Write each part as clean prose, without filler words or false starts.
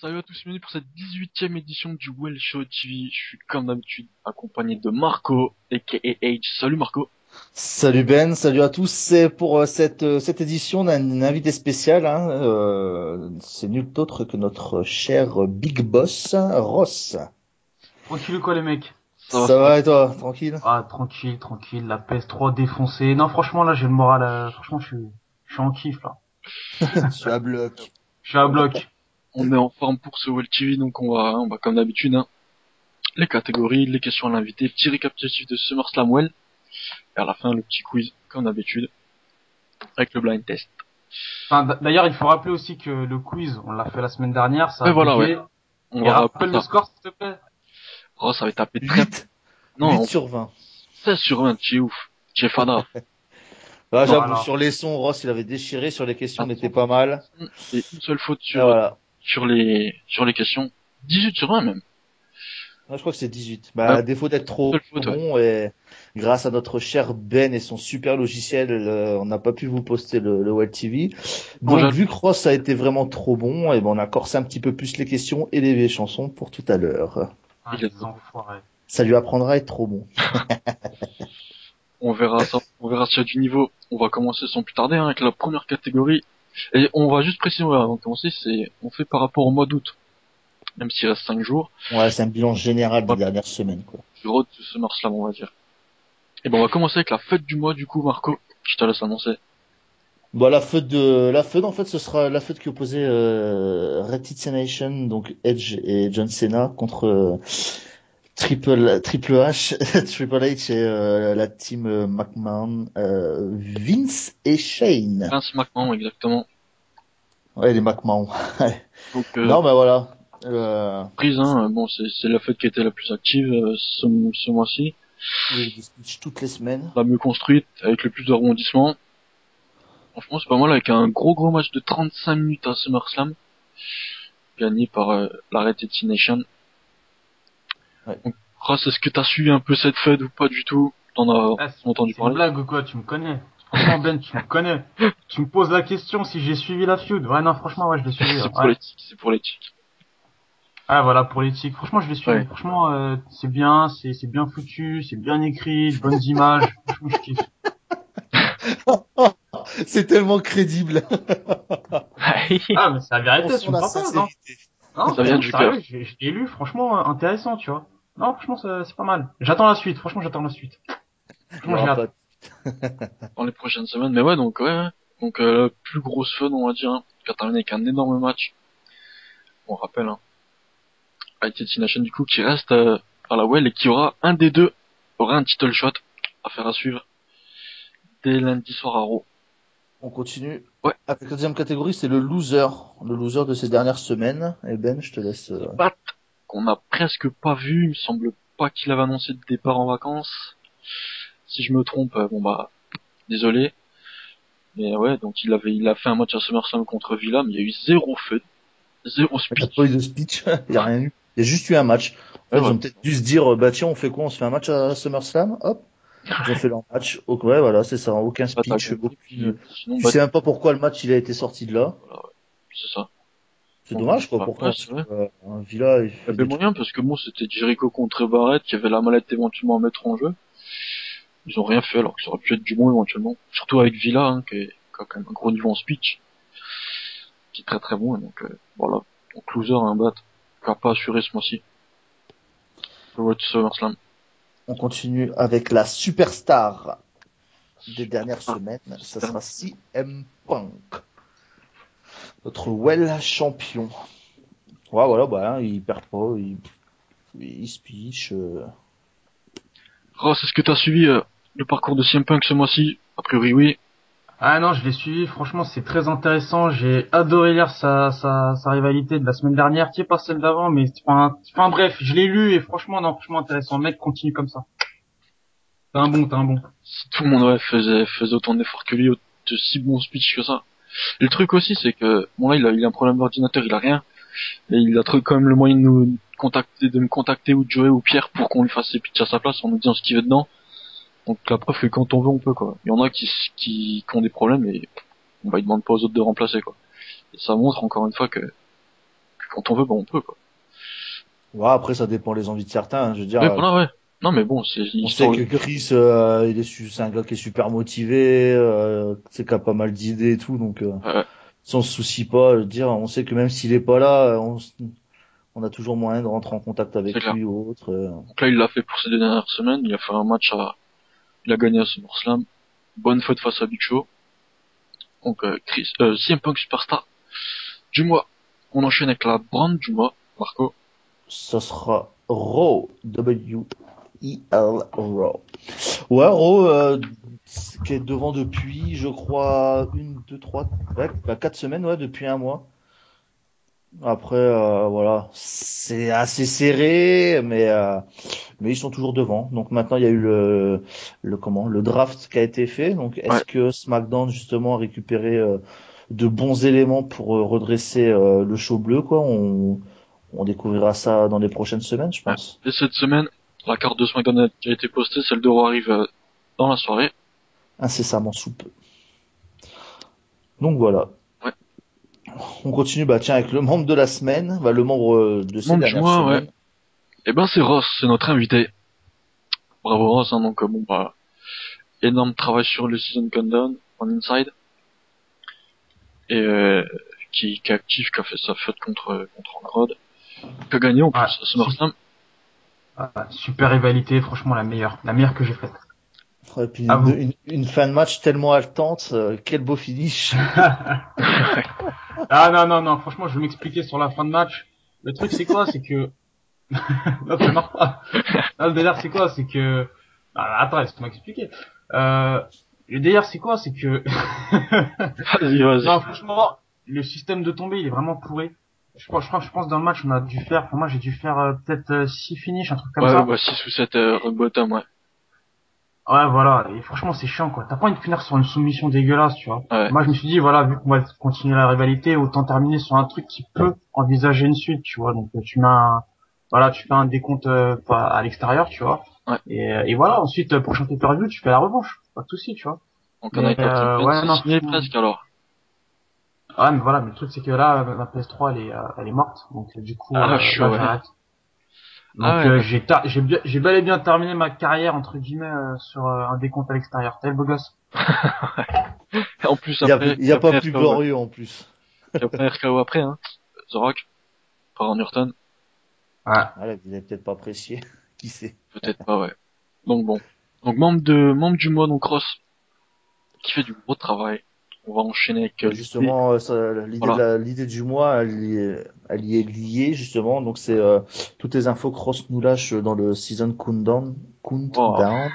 Salut à tous, bienvenue pour cette 18e édition du Well Show TV. Je suis comme d'habitude accompagné de Marco, aka H. Salut Marco. Salut Ben, salut à tous. C'est pour cette édition, on a un invité spécial. Hein, c'est nul autre que notre cher Big Boss Ross. Tranquille ou quoi les mecs? Ça va et toi, tranquille? Ah tranquille, tranquille, la PS3 défoncée. Non franchement là j'ai le moral, franchement je suis en kiff là. Je suis à bloc. Je suis à bloc. On est en forme pour ce Well TV, donc on va comme d'habitude, hein, les catégories, les questions à l'invité, petit récapitulatif de SummerSlam Well, et à la fin le petit quiz, comme d'habitude, avec le blind test. Enfin, d'ailleurs il faut rappeler aussi que le quiz on l'a fait la semaine dernière, ça a Et voilà, bugué. ouais. On Et va rappelle rappeler le ça. score s'il te plaît. Oh, ça va taper très... 8, Non, 8 sur 20. 16 sur 20, tu es ouf. Tu es fada. Ah, j'avoue, Voilà. sur les sons, Ross, il avait déchiré. Sur les questions, on était pas mal. Et une seule faute Et voilà. sur les questions. 18 sur 20 même. Ah, je crois que c'est 18. Bah, à défaut d'être trop Seule faute, ouais. bon, et grâce à notre cher Ben et son super logiciel, on n'a pas pu vous poster le Web TV. Bon, Donc, vu que Ross a été vraiment trop bon, et ben, on a corsé un petit peu plus les questions et les chansons pour tout à l'heure. Ah, Il est les enfoirés. Ça lui apprendra à être trop bon. On verra ça, on verra s'il y a du niveau. On va commencer sans plus tarder, hein, avec la première catégorie. Et on va juste préciser, voilà, avant de commencer, on fait par rapport au mois d'août. Même s'il reste 5 jours, Ouais, c'est un bilan général des Ouais. dernières semaines, quoi. du road de SummerSlam, on va dire. Et ben, on va commencer avec la fête du mois, du coup, Marco. Je te laisse annoncer. Bon, la feude, en fait, ce sera la feude qui opposait Red Tits Nation, donc Edge et John Cena, contre Triple H, Triple H et la team McMahon, Vince et Shane. Vince McMahon, exactement. Ouais, les McMahon. Donc, Non, bah voilà. prise, hein, bon, c'est la fête qui était la plus active, ce mois-ci. Il y a des speeches toutes les semaines. La mieux construite, avec le plus de rebondissements. Franchement, c'est pas mal, avec un gros match de 35 minutes à SummerSlam. Gagné par la Red Tits Nation. Ouais. Donc, Ross, est-ce que t'as suivi un peu cette fête ou pas du tout? T'en as Ah, entendu c'est une parler? blague ou quoi? Tu me connais. Franchement Ben, tu me connais. Tu me poses la question si j'ai suivi la feud. Ouais non franchement ouais je l'ai suivi. C'est Ouais. pour l'éthique, c'est pour l'éthique. Ah voilà pour l'éthique. Franchement je l'ai suivi. Ouais. Franchement c'est bien, c'est bien foutu, c'est bien écrit, de bonnes images. Franchement je kiffe. C'est tellement crédible. Ah mais c'est la vérité, On tu sent me la crois pas, non? sincérité. Non, Ça vient du sérieux, cœur. je l'ai lu, franchement intéressant, tu vois. Non, franchement c'est pas mal. J'attends la suite, franchement j'attends la suite. Il y Franchement j'ai aura hâte. pas. Dans les prochaines semaines. Mais ouais, donc ouais. Donc plus grosse fun, on va dire, hein, qui a terminé avec un énorme match. On rappelle, hein. Avec Nation du coup qui reste à la Well et qui aura un des deux aura un title shot à faire à suivre dès lundi soir à Raw. On continue. Ouais. Avec la deuxième catégorie, c'est le loser. Le loser de ces dernières semaines. Et Ben, je te laisse. Bat qu'on a presque pas vu, il me semble pas qu'il avait annoncé de départ en vacances. Si je me trompe, bon bah désolé. Mais ouais, donc il a fait un match à SummerSlam contre Villa, mais il y a eu zéro feu, zéro Il n'y a speech. pas eu de speech. Il n'y a rien eu. Il y a juste eu un match. En fait, Ouais, ils ont peut-être dû se dire, bah tiens, on fait quoi? On se fait un match à SummerSlam? Hop. Ils ont fait leur match. Ouais, voilà, c'est ça. Aucun Bah, t'as speech. compris, Aucune... sinon, Tu bah, sais même pas pourquoi le match il a été sorti de là. voilà, ouais, c'est ça. C'est Donc, dommage, quoi. bah, Pourtant, ouais, parce c'est vrai. que, un Villa, il Il y fait avait des trucs. moyen, parce que bon, c'était Jericho contre Barrett, qui avait la mallette éventuellement à mettre en jeu. Ils ont rien fait, alors que ça aurait pu être du bon éventuellement. Surtout avec Villa, hein, qui a quand même un gros niveau en speech, qui est très très bon, et donc, voilà. Donc, loser, un bat, qui a pas assuré ce mois-ci. Le Road to SummerSlam. On continue avec la superstar des dernières semaines. Ça sera CM Punk. Notre well champion. Ouais, voilà, bah, hein, il perd pas, il se piche. Ross, est-ce que t'as suivi le parcours de CM Punk ce mois-ci? A priori, oui. Ah non, je l'ai suivi, franchement c'est très intéressant. J'ai adoré lire sa rivalité de la semaine dernière, qui est pas celle d'avant, mais enfin bref, je l'ai lu et franchement non, franchement intéressant. Mec, continue comme ça. T'es un bon. Si tout le monde ouais, faisait autant d'efforts que lui, de si bons speech que ça. Et le truc aussi, c'est que, bon là, il a un problème d'ordinateur, il a rien. Et il a trouvé quand même le moyen de me contacter ou de Joey ou Pierre pour qu'on lui fasse ses pitchs à sa place en nous disant ce qu'il veut dedans. Donc la preuve que quand on veut, on peut, quoi. Il y en a qui ont des problèmes et, bah, ils demandent pas aux autres de remplacer, quoi. Et ça montre encore une fois que quand on veut, on peut, quoi. Ouais, après, ça dépend les envies de certains, hein. Je veux dire, Ouais, voilà, ouais. Non, mais bon, c'est on sait que Chris, c'est un gars qui est super motivé, c'est qui a pas mal d'idées et tout, donc, ouais. si on se soucie pas, je veux dire, on sait que même s'il est pas là, on a toujours moyen de rentrer en contact avec C'est clair. lui ou autre. Donc là, il l'a fait pour ces 2 dernières semaines. Il a fait un match il a gagné à SummerSlam. Bonne fête face à Big Show. Donc, CM Punk Superstar du mois. On enchaîne avec la brand du mois, Marco. Ça sera Raw, W-E-L Raw. Ouais, Raw, qui est devant depuis, je crois, 4 semaines, ouais, depuis un mois. Après, voilà, c'est assez serré, mais ils sont toujours devant. Donc maintenant, il y a eu le draft qui a été fait. Donc, est-ce que SmackDown justement a récupéré de bons éléments pour redresser le show bleu, quoi? On découvrira ça dans les prochaines semaines, je pense. Et cette semaine, la carte de SmackDown a déjà été postée. Celle de Raw arrive dans la soirée. Incessamment sous peu. Donc voilà. Ouais. On continue, tiens, avec le membre de la semaine, le membre de ces dernières semaines. Ouais. Et ben c'est Ross, c'est notre invité. Bravo Ross, hein, donc énorme travail sur le season countdown en inside. Et qui est actif, qui a fait sa fête contre Andrade, qui a gagné en plus à SummerSlam. Super rivalité, franchement la meilleure que j'ai faite. Et puis une fin de match tellement haletante, quel beau finish. Ah non, franchement je vais m'expliquer sur la fin de match. Le truc c'est quoi, c'est que non, ça marche pas. Non, le délire c'est quoi, c'est que attends, laisse-moi expliquer. Le délire c'est quoi, c'est que Vas-y. Non, franchement, le système de tombée, il est vraiment pourri. Je pense dans le match, moi j'ai dû faire peut-être 6 finishes, un truc comme ça. Ouais, 6 ou 7 rock bottom, ouais. Ouais, voilà. Et franchement, c'est chiant, quoi. T'as pas envie de finir sur une soumission dégueulasse, tu vois. Ouais. Moi, je me suis dit, voilà, vu qu'on va continuer la rivalité, autant terminer sur un truc qui peut envisager une suite, tu vois. Donc, tu fais un décompte à l'extérieur, tu vois. Ouais. Et voilà, ensuite, prochain pay-per-view, tu fais la revanche. Pas de souci, tu vois. Donc, on a été signé presque, alors. Ah, mais voilà, mais le truc, c'est que là, ma PS3, elle est morte. Donc, du coup, j'arrête. Donc j'ai bel et bien terminé ma carrière entre guillemets sur un décompte à l'extérieur. T'es le beau gosse. En plus après, il y a pas plus glorieux en plus. Il y a pas RKO après, hein. The Rock par Orton. Ouais. Voilà, vous avez peut-être pas apprécié. Qui sait. Peut-être pas, ouais. Donc bon. Donc membre du mois, donc Ross, qui fait du gros travail. On va enchaîner avec justement l'idée du mois, elle y est liée justement. Donc c'est toutes les infos que Ross nous lâche dans le season countdown. Countdown.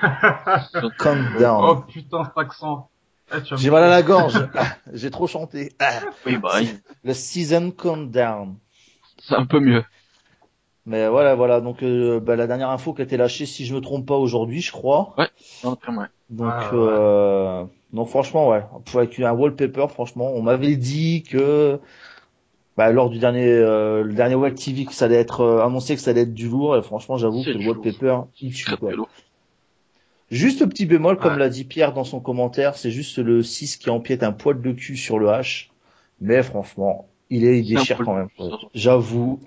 Oh putain, cet accent. J'ai mal à la gorge. J'ai trop chanté. Oui, le season countdown. C'est un peu mieux. Mais voilà. Donc la dernière info qui a été lâchée, si je me trompe pas aujourd'hui, je crois. Ouais. Ouais. Donc non, franchement, ouais. Avec un wallpaper, franchement, on m'avait dit que lors du le dernier Web TV, que ça allait être annoncé que ça allait être du lourd. Et franchement, j'avoue que le wallpaper, il tue, quoi. Juste petit bémol, comme l'a dit Pierre dans son commentaire, c'est juste le 6 qui empiète un poil de cul sur le H. Mais franchement, il déchire quand même. J'avoue,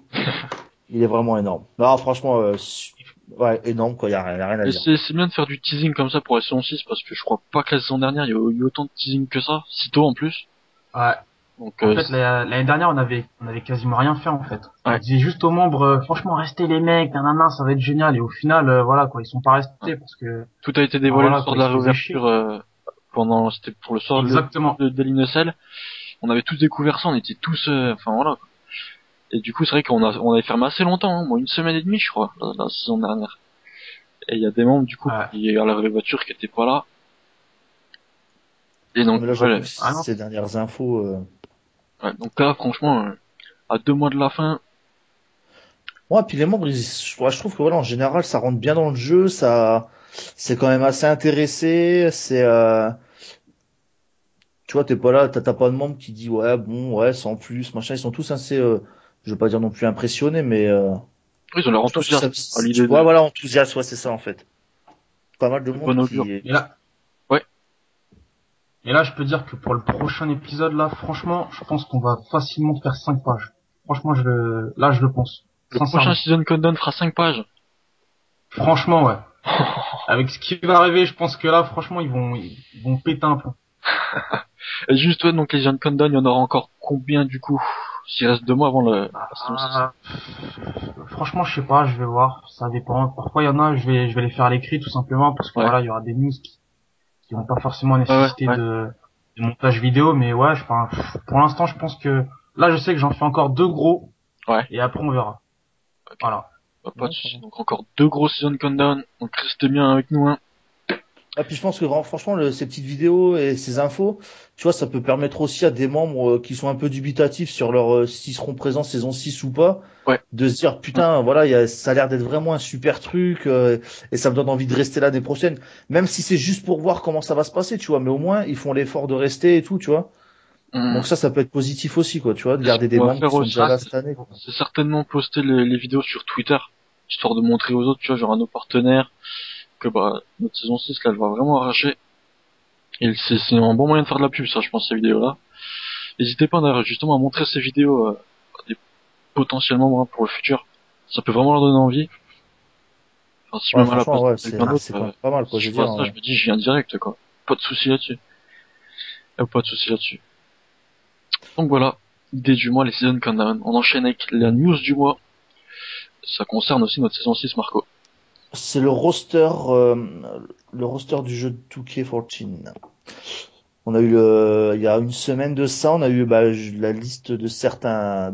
il est vraiment énorme. Non, franchement, énorme, quoi. Il y a rien à dire. C'est bien de faire du teasing comme ça pour la saison 6, parce que je crois pas que la saison dernière, il y a eu autant de teasing que ça, si tôt en plus. Ouais. Donc, en fait, l'année dernière, on avait quasiment rien fait, en fait. On disait juste aux membres, franchement, restez les mecs, ça va être génial. Et au final, voilà, quoi, ils sont pas restés parce que... Tout a été dévoilé le soir de la réouverture, c'était pour le soir de l'Innocel. On avait tous découvert ça, on était tous, voilà. Et du coup, c'est vrai qu'on avait fermé assez longtemps, hein, moi, 1 semaine et demie, je crois, la saison dernière. Et il y a des membres, du coup, qui à la réouverture qui étaient pas là. Et donc, ces dernières infos, Ouais, donc là, franchement, à 2 mois de la fin. Ouais, puis les membres, je trouve que en général, ça rentre bien dans le jeu, c'est quand même assez intéressé, tu vois, t'es pas là, t'as pas de membre qui dit sans plus, machin, ils sont tous assez, je veux pas dire non plus impressionnés, mais ils ont l'air enthousiastes à l'idée enthousiastes, c'est ça en fait. Pas mal de monde qui... Et là, je peux dire que pour le prochain épisode, là, franchement, je pense qu'on va facilement faire 5 pages. Franchement, là, je le pense. Le Sincèrement. prochain season countdown fera 5 pages. Franchement, ouais. Avec ce qui va arriver, je pense que là, franchement, ils vont péter un plomb. Et juste, ouais, donc les season countdown, il y en aura encore combien du coup? S'il reste 2 mois avant la saison 6. Franchement, je sais pas, je vais voir. Ça dépend. Parfois, il y en a, je vais les faire à l'écrit, tout simplement, parce que Ouais. voilà, il y aura des news qui vont pas forcément nécessiter Ouais. de montage vidéo, mais ouais, pour l'instant, je pense que là, je sais que j'en fais encore 2 gros. Ouais. Et après, on verra. Okay. Voilà. Bah, pas de soucis. Donc encore 2 gros season countdown. Donc restez bien avec nous, hein. Ah, puis je pense que franchement, ces petites vidéos et ces infos, tu vois, ça peut permettre aussi à des membres qui sont un peu dubitatifs sur s'ils seront présents saison 6 ou pas, Ouais. de se dire, putain, voilà, ça a l'air d'être vraiment un super truc, et ça me donne envie de rester l'année prochaine. Même si c'est juste pour voir comment ça va se passer, tu vois, mais au moins, ils font l'effort de rester et tout, tu vois. Donc ça peut être positif aussi, quoi, tu vois, de garder des membres qui sont déjà là cette année, quoi. C'est certainement poster les vidéos sur Twitter, histoire de montrer aux autres, tu vois, genre à nos partenaires, que bah, notre saison 6, là, elle va vraiment arracher. Et c'est un bon moyen de faire de la pub, ça, je pense, ces vidéos-là. N'hésitez pas, d'ailleurs, justement, à montrer ces vidéos, à des potentiels membres, hein, pour le futur. Ça peut vraiment leur donner envie. Enfin, si Ouais, même à la place franchement, ouais, de quelqu'un d'autre, c'est quand même pas mal, quoi, si je je veux vois dire. ça, je me dis, je viens direct, quoi. Pas de soucis là-dessus. Pas de soucis là-dessus. Donc voilà, idée du mois, les season countdown. On enchaîne avec la news du mois. Ça concerne aussi notre saison 6, Marco. C'est le roster du jeu de 2K14. On a eu il y a une semaine de ça, on a eu la liste de certains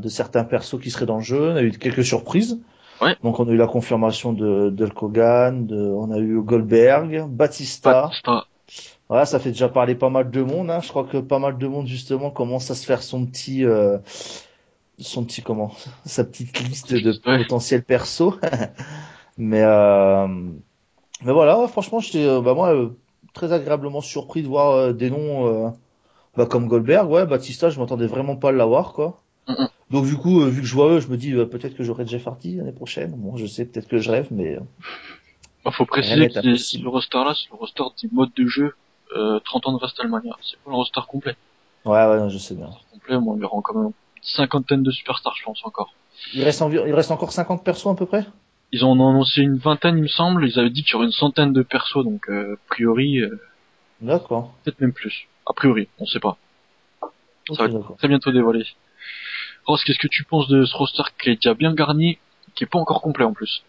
persos qui seraient dans le jeu. On a eu quelques surprises. Ouais. Donc on a eu la confirmation de Hulk Hogan, on a eu Goldberg, Batista. Ouais, ça fait déjà parler pas mal de monde. Hein. Je crois que pas mal de monde justement commence à se faire sa petite liste de potentiels persos. mais voilà, ouais, franchement, j'étais très agréablement surpris de voir des noms comme Goldberg. Ouais, Batista, je m'attendais vraiment pas à l'avoir, quoi. Donc du coup, vu que je vois eux, je me dis peut-être que j'aurai Jeff Hardy l'année prochaine. Bon, je sais, peut-être que je rêve, mais faut préciser que le roster là, c'est le roster des modes de jeu 30 ans de WrestleMania. C'est pas le roster complet. Ouais, non, je sais bien. Complet, moi, il y aura quand même une cinquantaine de superstars, je pense, encore. Il reste encore 50 persos à peu près? Ils en ont annoncé une vingtaine, il me semble. Ils avaient dit qu'il y aurait une centaine de persos, donc a priori... D'accord. Peut-être même plus. A priori, on sait pas. Okay, ça va être très bientôt dévoilé. Ross, qu'est-ce que tu penses de ce roster qui est déjà bien garni, qui est pas encore complet en plus?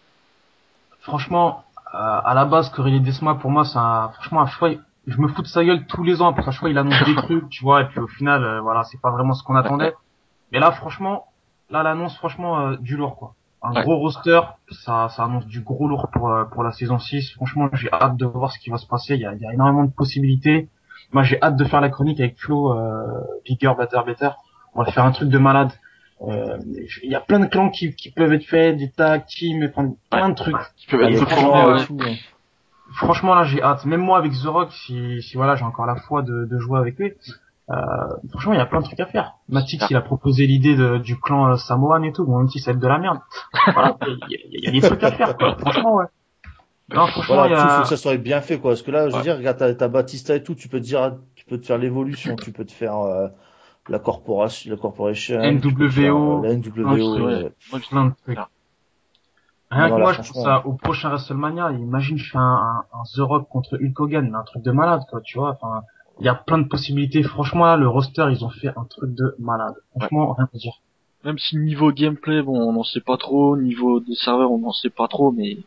Franchement, à la base, Corey Desma, pour moi, franchement, à chaque fois, je me fous de sa gueule tous les ans, parce qu'à chaque fois, il annonce des trucs, tu vois, et puis au final, voilà, c'est pas vraiment ce qu'on attendait. Mais là, franchement, l'annonce, franchement, du lourd, quoi. Un gros roster, ça annonce du gros lourd pour la saison 6. Franchement, j'ai hâte de voir ce qui va se passer. Il y a énormément de possibilités. Moi, j'ai hâte de faire la chronique avec Flo, Bigger, Better. On va faire un truc de malade. Il y a plein de clans qui peuvent être faits, des tag teams, enfin, plein de trucs. Qui peuvent être franchement, là, j'ai hâte. Même moi, avec The Rock, si voilà, j'ai encore la foi de jouer avec lui. Franchement, il y a plein de trucs à faire. Matix, il a proposé l'idée du clan Samoan et tout. Bon, même si ça va être de la merde. Voilà, il y a des trucs à faire, quoi. Franchement, ouais. Non, franchement, il faut que ça soit bien fait, quoi. Parce que là, je veux dire, regarde, t'as Batista et tout, tu peux te faire l'évolution, tu peux te faire la corporation, NWO, la NWO, plein de trucs. Rien que moi, je pense au prochain WrestleMania. Imagine, je fais un The Rock contre Hulk Hogan, un truc de malade, quoi, tu vois. Enfin, il y a plein de possibilités. Franchement, là, le roster, ils ont fait un truc de malade. Franchement, rien à dire. Même si niveau gameplay, bon, on n'en sait pas trop. Niveau des serveurs, on n'en sait pas trop. Mais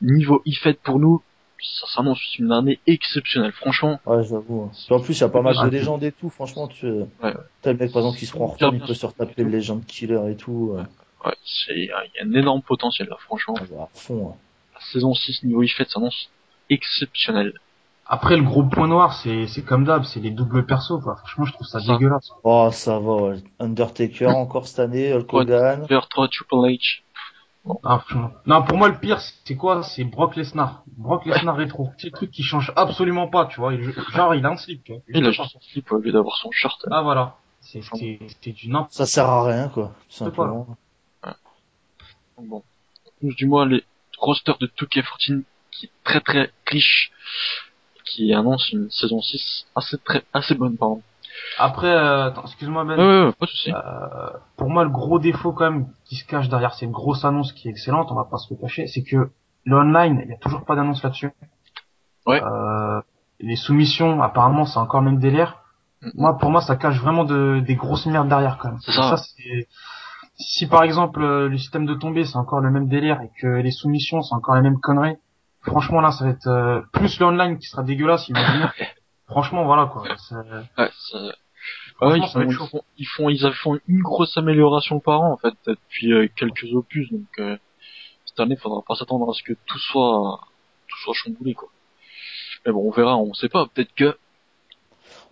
niveau e-fait pour nous, ça s'annonce une année exceptionnelle. Franchement. Ouais, j'avoue. En plus, il y a pas mal de légendes et tout. Franchement, t'as le mec, par exemple, qui se prend en retard, il peut se retaper le Legend Killer et tout. Ouais, il y a un énorme potentiel, là, franchement. À fond, La saison 6, niveau e-fait, s'annonce exceptionnel. Après, le gros point noir, c'est comme d'hab, c'est les doubles persos, quoi. Franchement, je trouve ça dégueulasse. Oh, ça va, ouais. Undertaker encore cette année, Hulk Hogan. 3 Triple H. Bon. Ah, non, pour moi, le pire, c'est quoi? C'est Brock Lesnar. Brock Lesnar rétro. C'est le truc qui change absolument pas, tu vois. Genre, il a un slip, tu vois. Il a juste un slip au lieu d'avoir son short. Ah, voilà. C'était du n'importe. Ça sert à rien, quoi. Simplement. Ouais. Donc bon. Du moins, les rosters de 2K14 qui est très riche, qui annonce une saison 6 assez bonne, pardon. Après, attends, excuse-moi Ben. Pas de souci. Pour moi, le gros défaut quand même qui se cache derrière cette grosse annonce qui est excellente, on va pas se le cacher, c'est que le online, il y a toujours pas d'annonce là-dessus. Ouais. Les soumissions, apparemment, c'est encore le même délire. Moi, pour moi, ça cache vraiment des grosses merdes derrière quand même. C'est ça. Si par exemple le système de tombée c'est encore le même délire et que les soumissions c'est encore les mêmes conneries, franchement là ça va être plus le online qui sera dégueulasse, imaginez. Franchement voilà quoi. Ouais, ils font une grosse amélioration par an en fait depuis quelques opus, donc cette année faudra pas s'attendre à ce que tout soit chamboulé quoi. Mais bon, on verra, on sait pas, peut-être que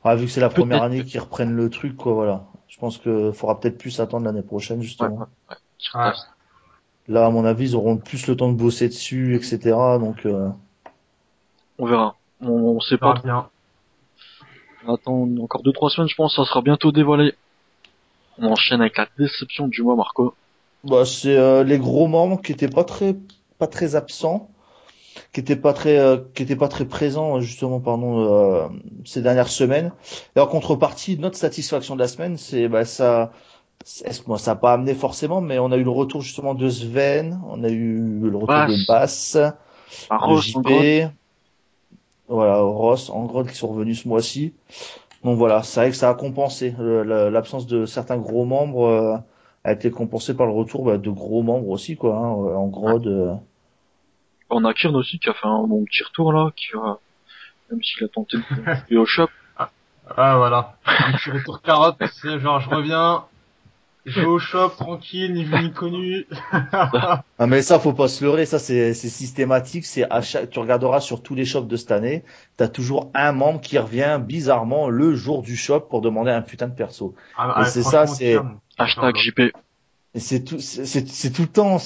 Vu que c'est la première année qu'ils reprennent le truc, quoi, voilà. Je pense que faudra peut-être plus attendre l'année prochaine, justement. Ouais. Là, à mon avis, ils auront plus le temps de bosser dessus, etc. Donc, on verra. On sait pas. Bien. On attend encore 2-3 semaines, je pense, ça sera bientôt dévoilé. On enchaîne avec la déception du mois, Marco. Bah, c'est les gros membres qui étaient pas très absents, qui étaient pas très présents justement, pardon, ces dernières semaines. Et en contrepartie, notre satisfaction de la semaine, c'est moi, ça n'a pas amené forcément, mais on a eu le retour justement de Sven, on a eu le retour de Bass, de JP, voilà, Ross, Angrod qui sont revenus ce mois-ci. Donc voilà, c'est vrai que ça a compensé. L'absence de certains gros membres a été compensée par le retour de gros membres aussi, quoi. Angrod. On a Kirn aussi qui a fait un bon petit retour là, même s'il a tenté de jouer au shop. Voilà. Un petit retour carotte, c'est genre je reviens, je vais au shop tranquille, ni vu ni connu. Ah mais ça faut pas se leurrer, ça c'est systématique, tu regarderas sur tous les shops de cette année, t'as toujours un membre qui revient bizarrement le jour du shop pour demander un putain de perso. Et c'est ça, c'est hashtag JP. Et c'est tout le temps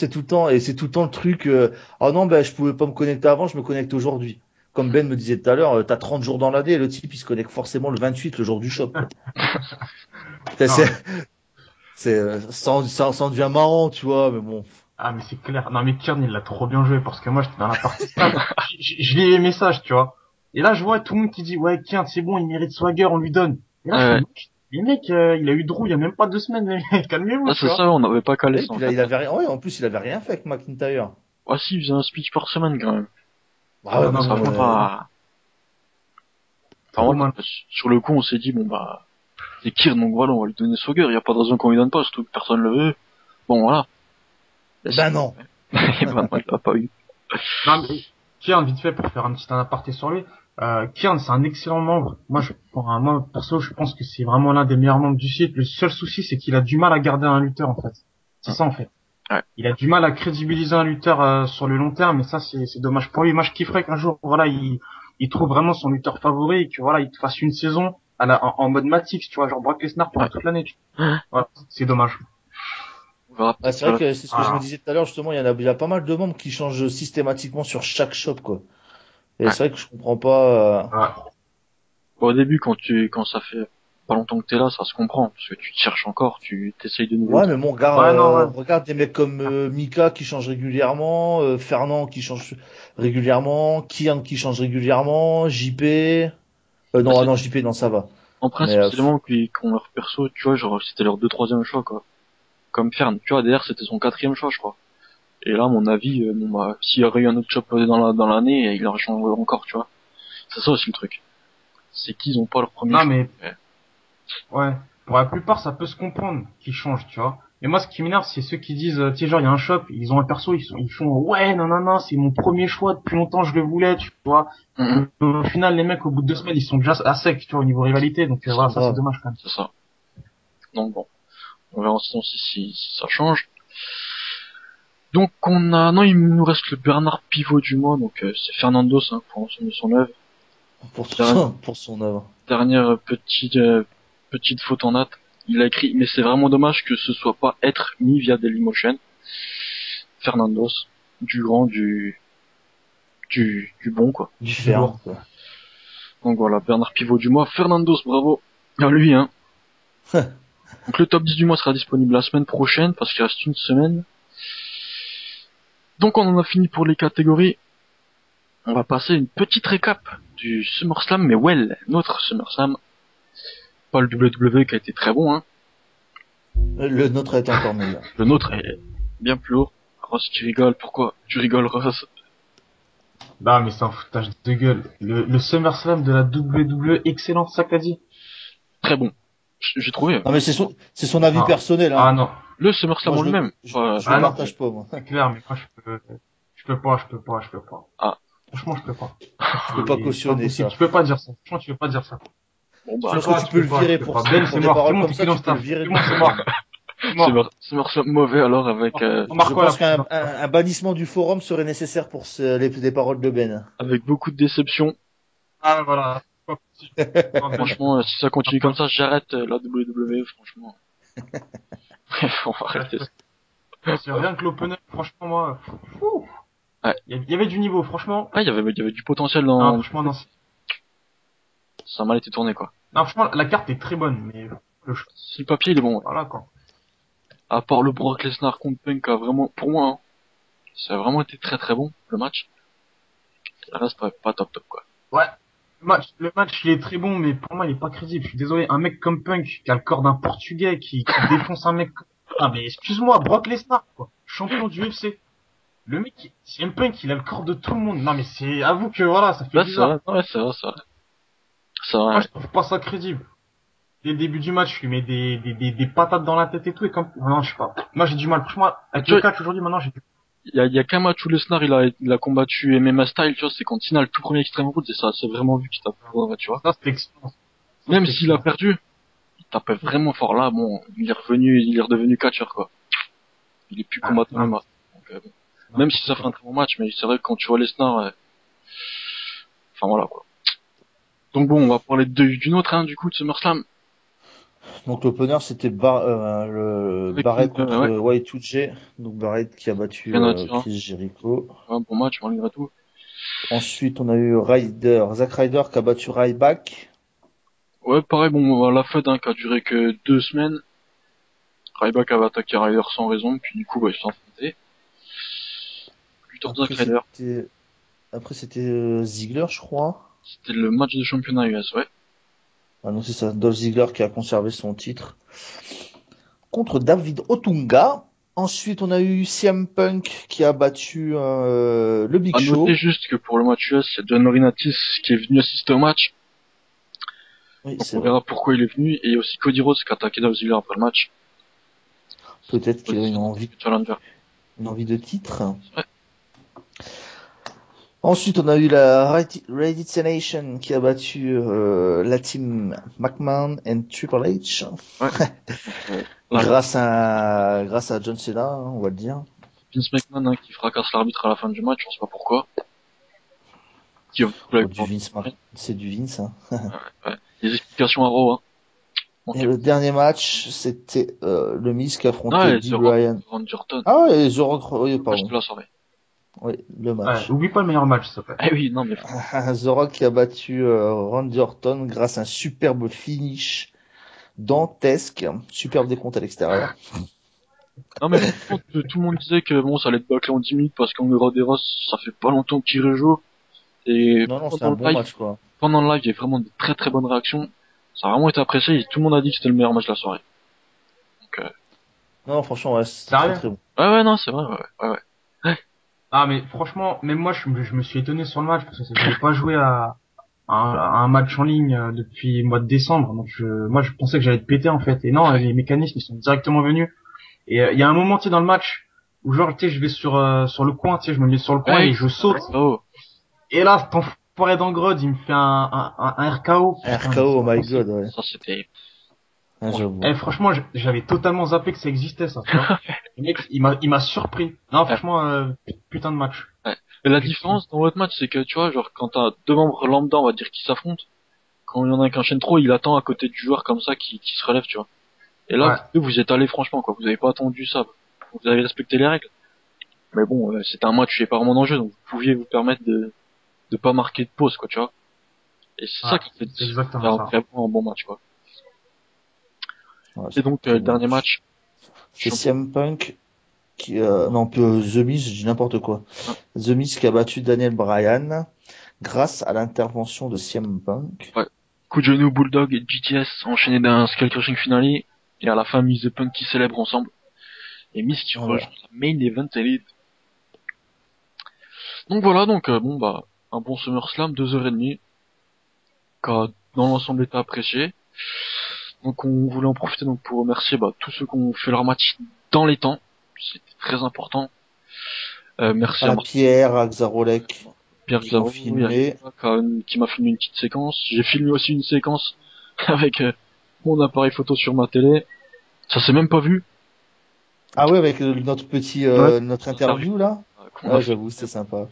et c'est tout le temps le truc oh non je pouvais pas me connecter avant, je me connecte aujourd'hui. Comme Ben me disait tout à l'heure, t'as 30 jours dans l'année et le type il se connecte forcément le 28 le jour du shop. Ça en devient marrant, tu vois, mais bon. Ah, mais c'est clair. Non, mais Kern, il l'a trop bien joué, parce que moi, j'étais dans la partie stade. Je lis les messages, tu vois. Et là, je vois tout le monde qui dit, ouais, Kern, c'est bon, il mérite Swagger, on lui donne. Et là, les mecs, il a eu Drew il y a même pas 2 semaines, calmez-vous. Ah, c'est ça, on n'avait pas calé ça. En plus, il avait rien fait avec McIntyre. Ah si, il faisait un speech par semaine, quand même. Ça va pas. Enfin, sur le coup, on s'est dit, c'est Kern, donc voilà, on va lui donner Swagger, il y a pas de raison qu'on lui donne pas, surtout que personne le veut. Bon, voilà. Non. Il l'a pas eu. Non, mais Kern, vite fait, pour faire un petit aparté sur lui, Kern, c'est un excellent membre. Moi, perso, je pense que c'est vraiment l'un des meilleurs membres du site. Le seul souci, c'est qu'il a du mal à garder un lutteur, en fait. C'est ça, en fait. Ouais. Il a du mal à crédibiliser un lutteur sur le long terme, et ça, c'est dommage pour lui. Moi, je kifferais qu'un jour, voilà, il trouve vraiment son lutteur favori, et que voilà, il fasse une saison en mode Matix, tu vois, genre Brock Lesnar pendant toute l'année. Voilà, c'est dommage. C'est vrai que c'est ce que je me disais tout à l'heure, justement, il y a pas mal de membres qui changent systématiquement sur chaque shop, quoi. Et c'est vrai que je comprends pas. Au début, quand ça fait pas longtemps que t'es là, ça se comprend, parce que tu te cherches encore, tu t'essayes de nouveau. Ouais, mais bon, regarde des mecs comme Mika qui change régulièrement, Fernand qui change régulièrement, Kian qui change régulièrement, JP. Non, JP, non, ça va. En principe, c'est les membres qui ont leur perso, tu vois, genre, c'était leur 2-3e choix, quoi. Comme Fern, tu vois, d'ailleurs, c'était son 4e choix, je crois. Et là, à mon avis, s'il y aurait eu un autre shop dans l'année, il aurait changé encore, tu vois. C'est ça aussi le truc. C'est qu'ils ont pas leur premier choix. Non, mais, ouais. Pour la plupart, ça peut se comprendre qu'ils changent, tu vois. Mais moi, ce qui m'énerve, c'est ceux qui disent, tu sais, genre, il y a un shop, ils ont un perso, ils font, ouais, non, c'est mon premier choix, depuis longtemps, je le voulais, tu vois. Au final, les mecs, au bout de 2 semaines, ils sont déjà à sec, tu vois, au niveau rivalité, donc voilà, ça, c'est dommage, quand même. C'est ça. Donc bon. On verra si ça change. Donc il nous reste le Bernard Pivot du mois, donc c'est Fernandos, pour son œuvre. Pour son œuvre. Dernière petite faute en date. Il a écrit, mais c'est vraiment dommage que ce soit pas être mis via Dailymotion. Fernandos, du grand, du bon, quoi. Du ferme, quoi. Donc voilà, Bernard Pivot du mois. Fernandos, bravo. À lui, Donc le top 10 du mois sera disponible la semaine prochaine, parce qu'il reste une semaine. Donc on en a fini pour les catégories. On va passer une petite récap du SummerSlam, mais notre SummerSlam. pas le WWE qui a été très bon, hein. Le nôtre est encore meilleur. Le nôtre est bien plus lourd. Ross, tu rigoles, pourquoi? Tu rigoles, Ross? Non, mais c'est un foutage de gueule. Le SummerSlam de la WWE, excellent, ça que t'as dit. Très bon. J'ai trouvé. Non, mais c'est son avis Ah. personnel, hein. Ah non, Le SummerSlam Moi, en lui-même. Je Ouais, le Ah non. partage pas, moi. c'est clair, mais moi je peux pas. Ah. Franchement, je peux pas. Je peux pas cautionner ça. Tu peux pas dire ça. Franchement, tu peux pas dire ça. bon, Je bah, pense que tu peux le virer pour ça. Ben, Pour c'est des mort. paroles Tout le monde comme qui ça, dans tu ce peux le staff. virer. Tout le monde, c'est mort. C'est mort. SummerSlam mauvais alors avec, Je pense qu'un bannissement du forum serait nécessaire pour les paroles de Ben. avec beaucoup de déception. Ah, voilà. Franchement, si ça continue comme ça, j'arrête la WWE, franchement. Bref, on va arrêter ça. C'est rien que l'opener, franchement, moi, fou. Ouais. Il y avait du niveau, franchement. Ah, il y avait du potentiel Non, dans, franchement, non. ça a mal été tourné, quoi. Non, franchement, la carte est très bonne, mais Si le papier, il est bon, ouais. voilà, quoi. À part le Brock Lesnar contre Punk, a vraiment, pour moi, hein, ça a vraiment été très très bon, le match. Le reste, ouais, pas top top, quoi. Ouais. Le match, il est très bon, mais pour moi, il est pas crédible. Je suis désolé. Un mec comme Punk, qui a le corps d'un Portugais, qui défonce un mec ah, mais excuse-moi, Brock Lesnar, quoi. Champion du UFC. Le mec, CM Punk, il a le corps de tout le monde. Non, mais avoue que voilà, ça fait Là, c'est bizarre. vrai, ouais, c'est vrai, c'est vrai. C'est vrai. Moi, je trouve pas ça crédible. Dès le début du match, je lui mets des patates dans la tête et tout, et comme, non, je sais pas. Moi, j'ai du mal. Franchement, avec Tu le vois- catch aujourd'hui, maintenant, j'ai du Il y a qu'un match où Lesnar il a combattu MMA style, tu vois, c'est quand Cena le tout premier Extreme Rules, et ça, c'est vraiment vu qu'il tape fort, ouais, tu vois. ça, c'était excellent. Ça, Même c'était s'il a excellent. perdu, il tapait vraiment fort là, bon, il est redevenu catcheur, quoi. Il est plus Ah, combattant non. MMA. Donc, bon. Même si ça fait un très bon match, mais c'est vrai que quand tu vois Lesnar, enfin voilà, quoi. Donc bon, on va parler d'une autre, hein, du coup, de SummerSlam. Donc l'opener c'était le Avec Barrett une- contre ouais. Y2J. Donc Barrett qui a battu Rien à dire, hein. Chris Jericho. Un bon match, malgré tout. Ensuite on a eu Zack Ryder qui a battu Ryback. Ouais, pareil, bon, la Fed, hein, qui a duré que 2 semaines. Ryback avait attaqué Ryder sans raison, puis du coup, bah, ils se sont affrontés. Victoire de Zack Ryder. Après c'était Ziggler je crois. C'était le match de championnat US, ouais. Ah non c'est ça, Dolph Ziggler qui a conservé son titre. Contre David Otunga. Ensuite on a eu CM Punk qui a battu le Big À Show. noter juste que pour le match US, il y a John Laurinaitis qui est venu assister au match. Oui, Donc c'est on vrai. verra pourquoi il est venu. Et il y a aussi Cody Rhodes qui a attaqué Dolph Ziggler après le match. Peut-être qu'il a une Challenger. envie de titre. Ouais. Ensuite, on a eu la Reddit Nation qui a battu la team McMahon and Triple H. Ouais. Là, grâce à John Cena, hein, on va le dire. Vince McMahon, hein, qui fracasse l'arbitre à la fin du match, on sait pas pourquoi. Qui C'est du Vince. Hein. Ouais. Les explications à Raw, hein. Bon, Et le dernier match, c'était le Miz qui affrontait Dee The Bryan. Randy Orton. Ah ouais, The Rock, oui, Match pardon. de la soirée. Oui, le match. Ouais, oublie pas le meilleur match, s'il te plaît. Eh oui, non, mais The Rock qui a battu Randy Orton grâce à un superbe finish dantesque, superbe décompte à l'extérieur. non, mais par contre, tout le monde disait que bon, ça allait être bâclé en 10 minutes parce qu'Anguera ça fait pas longtemps qu'il rejoue. Et Non, c'est pendant un le bon live, match, quoi. pendant le live, il y a vraiment de très très bonnes réactions. Ça a vraiment été apprécié et tout le monde a dit que c'était le meilleur match de la soirée. Donc, Non, franchement, ouais, c'est Sérieux très très bon. ouais, non, c'est vrai, ouais. Ah, mais franchement, même moi, je me suis étonné sur le match parce que j'avais pas joué à un match en ligne depuis le mois de décembre. Donc, moi, je pensais que j'allais te péter, en fait. Et non, les mécanismes, ils sont directement venus. Et il y a un moment, tu sais, dans le match où genre, tu sais, je vais sur le coin, tu sais, je me mets sur le coin Ouais. et je saute. Oh. Et là, cet enfoiré d'Angrod, il me fait un RKO. RKO, oh my god, ouais. Ça, c'était... Ah, j'avoue. Eh, franchement, j'avais totalement zappé que ça existait, ça, tu vois. Le mec, il m'a surpris. Non, franchement, putain de match. Et la différence dans votre match, c'est que, tu vois, genre, quand t'as deux membres lambda, on va dire, qui s'affrontent, quand il y en a un qui enchaîne trop, il attend à côté du joueur comme ça qui se relève, tu vois. Et là, vous êtes allé franchement, quoi. Vous avez pas attendu ça. Vous avez respecté les règles. Mais bon, c'était un match qui est pas vraiment d'enjeu, donc vous pouviez vous permettre de pas marquer de pause, quoi, tu vois. Et c'est ça qui fait exactement ça. vraiment un bon match, quoi. Ouais, Et donc, le dernier match. C'est CM Punk qui, non, The Miz, je dis n'importe quoi. The Miz qui a battu Daniel Bryan grâce à l'intervention de CM Punk. Ouais. coup de genou, Bulldog et GTS enchaîné d'un skull crushing finale, et à la fin Miz et Punk qui célèbrent ensemble, et Miz qui rejoint la main event elite. Donc voilà, bon bah un bon SummerSlam, 2h30, qui a dans l'ensemble été apprécié. Donc on voulait en profiter donc pour remercier tous ceux qui ont fait leur match dans les temps, c'était très important. Merci à Pierre, à Xarolek, Pierre qui m'a filmé, qui m'a filmé une petite séquence. J'ai filmé aussi une séquence avec mon appareil photo sur ma télé. Ça s'est même pas vu. Ah ouais, avec notre petit notre interview là. J'avoue, c'était sympa.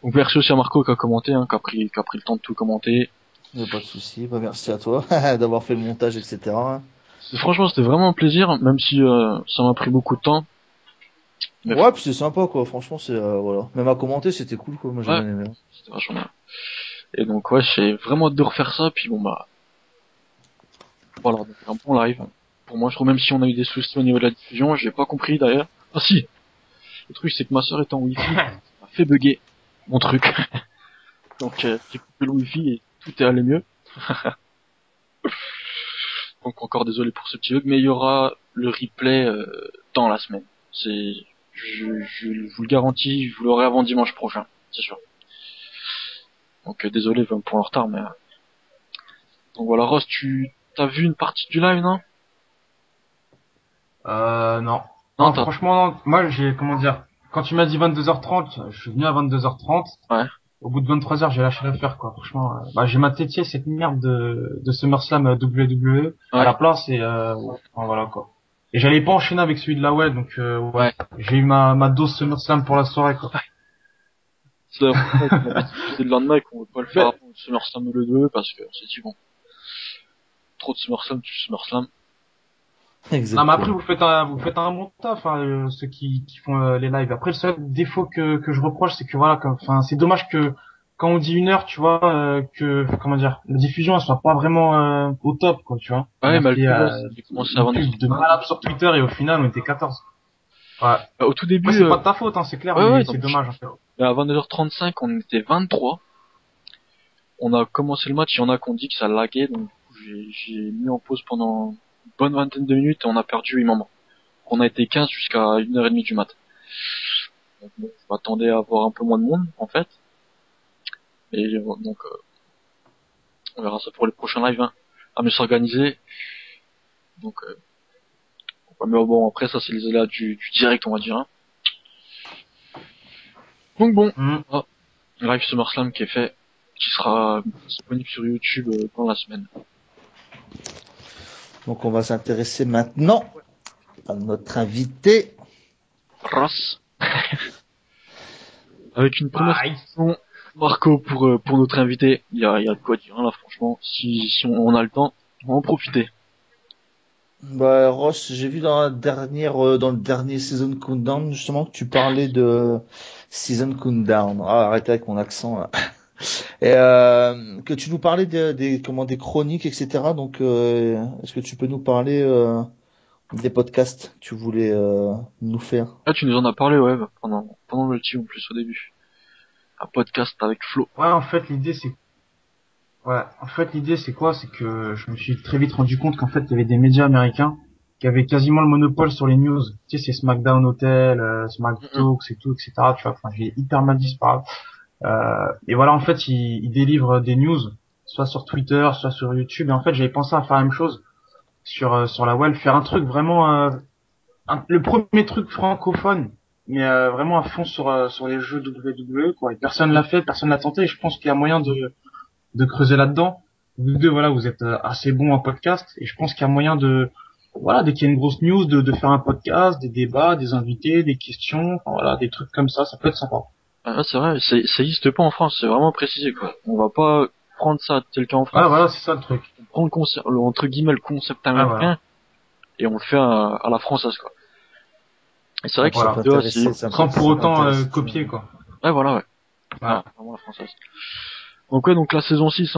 Donc merci aussi à Marco qui a commenté, qui a pris le temps de tout commenter. Pas de souci, merci à toi d'avoir fait le montage, etc. Franchement, c'était vraiment un plaisir, même si ça m'a pris beaucoup de temps. Mais ouais, puis c'est sympa quoi. Franchement, c'est voilà. Même à commenter, c'était cool quoi. Moi, j'ai bien aimé. C'était vachement bien. Et donc ouais, j'ai vraiment hâte de refaire ça. Puis bon bah voilà, donc un bon live. Pour moi, je trouve même si on a eu des soucis au niveau de la diffusion, j'ai pas compris d'ailleurs. Ah si. Le truc c'est que ma soeur est en Wi-Fi, m'a fait bugger mon truc. Donc j'ai coupé le Wi-Fi et tout est allé mieux. Donc encore désolé pour ce petit bug, mais il y aura le replay dans la semaine. Je vous le garantis, vous l'aurez avant dimanche prochain, c'est sûr. Donc désolé pour le retard, mais donc voilà. Ross, tu t'as vu une partie du live, non? Non. Non, franchement, moi quand tu m'as dit 22h30, je suis venu à 22h30. Ouais. Au bout de 23h, j'ai lâché l'affaire, quoi. Franchement, j'ai maté cette merde de SummerSlam WWE à la place et voilà, quoi. Et j'allais pas enchaîner avec celui de la web, donc ouais. J'ai eu ma dose SummerSlam pour la soirée, quoi. C'est le lendemain qu'on veut pas le faire avant SummerSlam le 2 parce que c'est dit bon. Trop de SummerSlam, tu SummerSlam. Exactement. Non, mais après vous faites un bon taf, ceux qui font les lives. Après le seul défaut que je reproche, c'est que voilà, c'est dommage que quand on dit 1 heure, tu vois, la diffusion elle soit pas vraiment au top, quoi, tu vois. Ouais, mais il commence à avoir de malade sur Twitter et au final on était 14. Ouais. Au tout début, c'est pas de ta faute, c'est clair, mais c'est dommage en fait. À 22h35, on était 23. On a commencé le match, il y en a qui ont dit que ça laguait, donc j'ai mis en pause pendant une bonne vingtaine de minutes et on a perdu 8 membres. On a été 15 jusqu'à 1h30 du mat. Donc bon, je m'attendais à avoir un peu moins de monde, en fait. Et donc, on verra ça pour les prochains lives, à mieux s'organiser. Donc, mais bon, après, ça, c'est les aléas du direct, on va dire, Donc bon, live SummerSlam qui est fait, qui sera disponible sur YouTube dans la semaine. Donc on va s'intéresser maintenant à notre invité. Ross. Avec une première question, Marco, pour notre invité. Il y a de quoi dire, là, franchement. Si on a le temps, on va en profiter. Ross, j'ai vu dans le dernier Season Countdown, justement, que tu parlais de Season Countdown. Arrêtez avec mon accent, là. Et, que tu nous parlais des chroniques, etc. Donc, est-ce que tu peux nous parler, des podcasts que tu voulais, nous faire? Ah, tu nous en as parlé, ouais, pendant le team, en plus, au début. Un podcast avec Flo. Ouais, en fait, l'idée, c'est quoi? C'est que je me suis très vite rendu compte qu'en fait, il y avait des médias américains qui avaient quasiment le monopole sur les news. Tu sais, c'est SmackDown Hotel, Smack Talks et tout, etc. Tu vois, j'ai hyper mal dit, c'est pas grave. Et voilà, en fait, ils délivrent des news, soit sur Twitter, soit sur YouTube. Et en fait, j'avais pensé à faire la même chose sur la web, faire un truc vraiment, le premier truc francophone, mais vraiment à fond sur les jeux WWE, quoi. Et personne l'a fait, personne l'a tenté. Et je pense qu'il y a moyen de creuser là-dedans. Vous deux, voilà, vous êtes assez bons en podcast, et je pense qu'il y a moyen dès qu'il y a une grosse news, de faire un podcast, des débats, des invités, des questions, des trucs comme ça peut être sympa. Ah, c'est vrai, ça existe pas en France, c'est vraiment précisé, quoi. On va pas prendre ça tel qu'en France. Ah, voilà, c'est ça le truc. On prend le concept, entre guillemets, le concept américain, et on le fait à la française, quoi. Et c'est vrai que sans pour autant copier, quoi. Ouais, voilà, ouais. Ah, vraiment la française. Donc la saison 6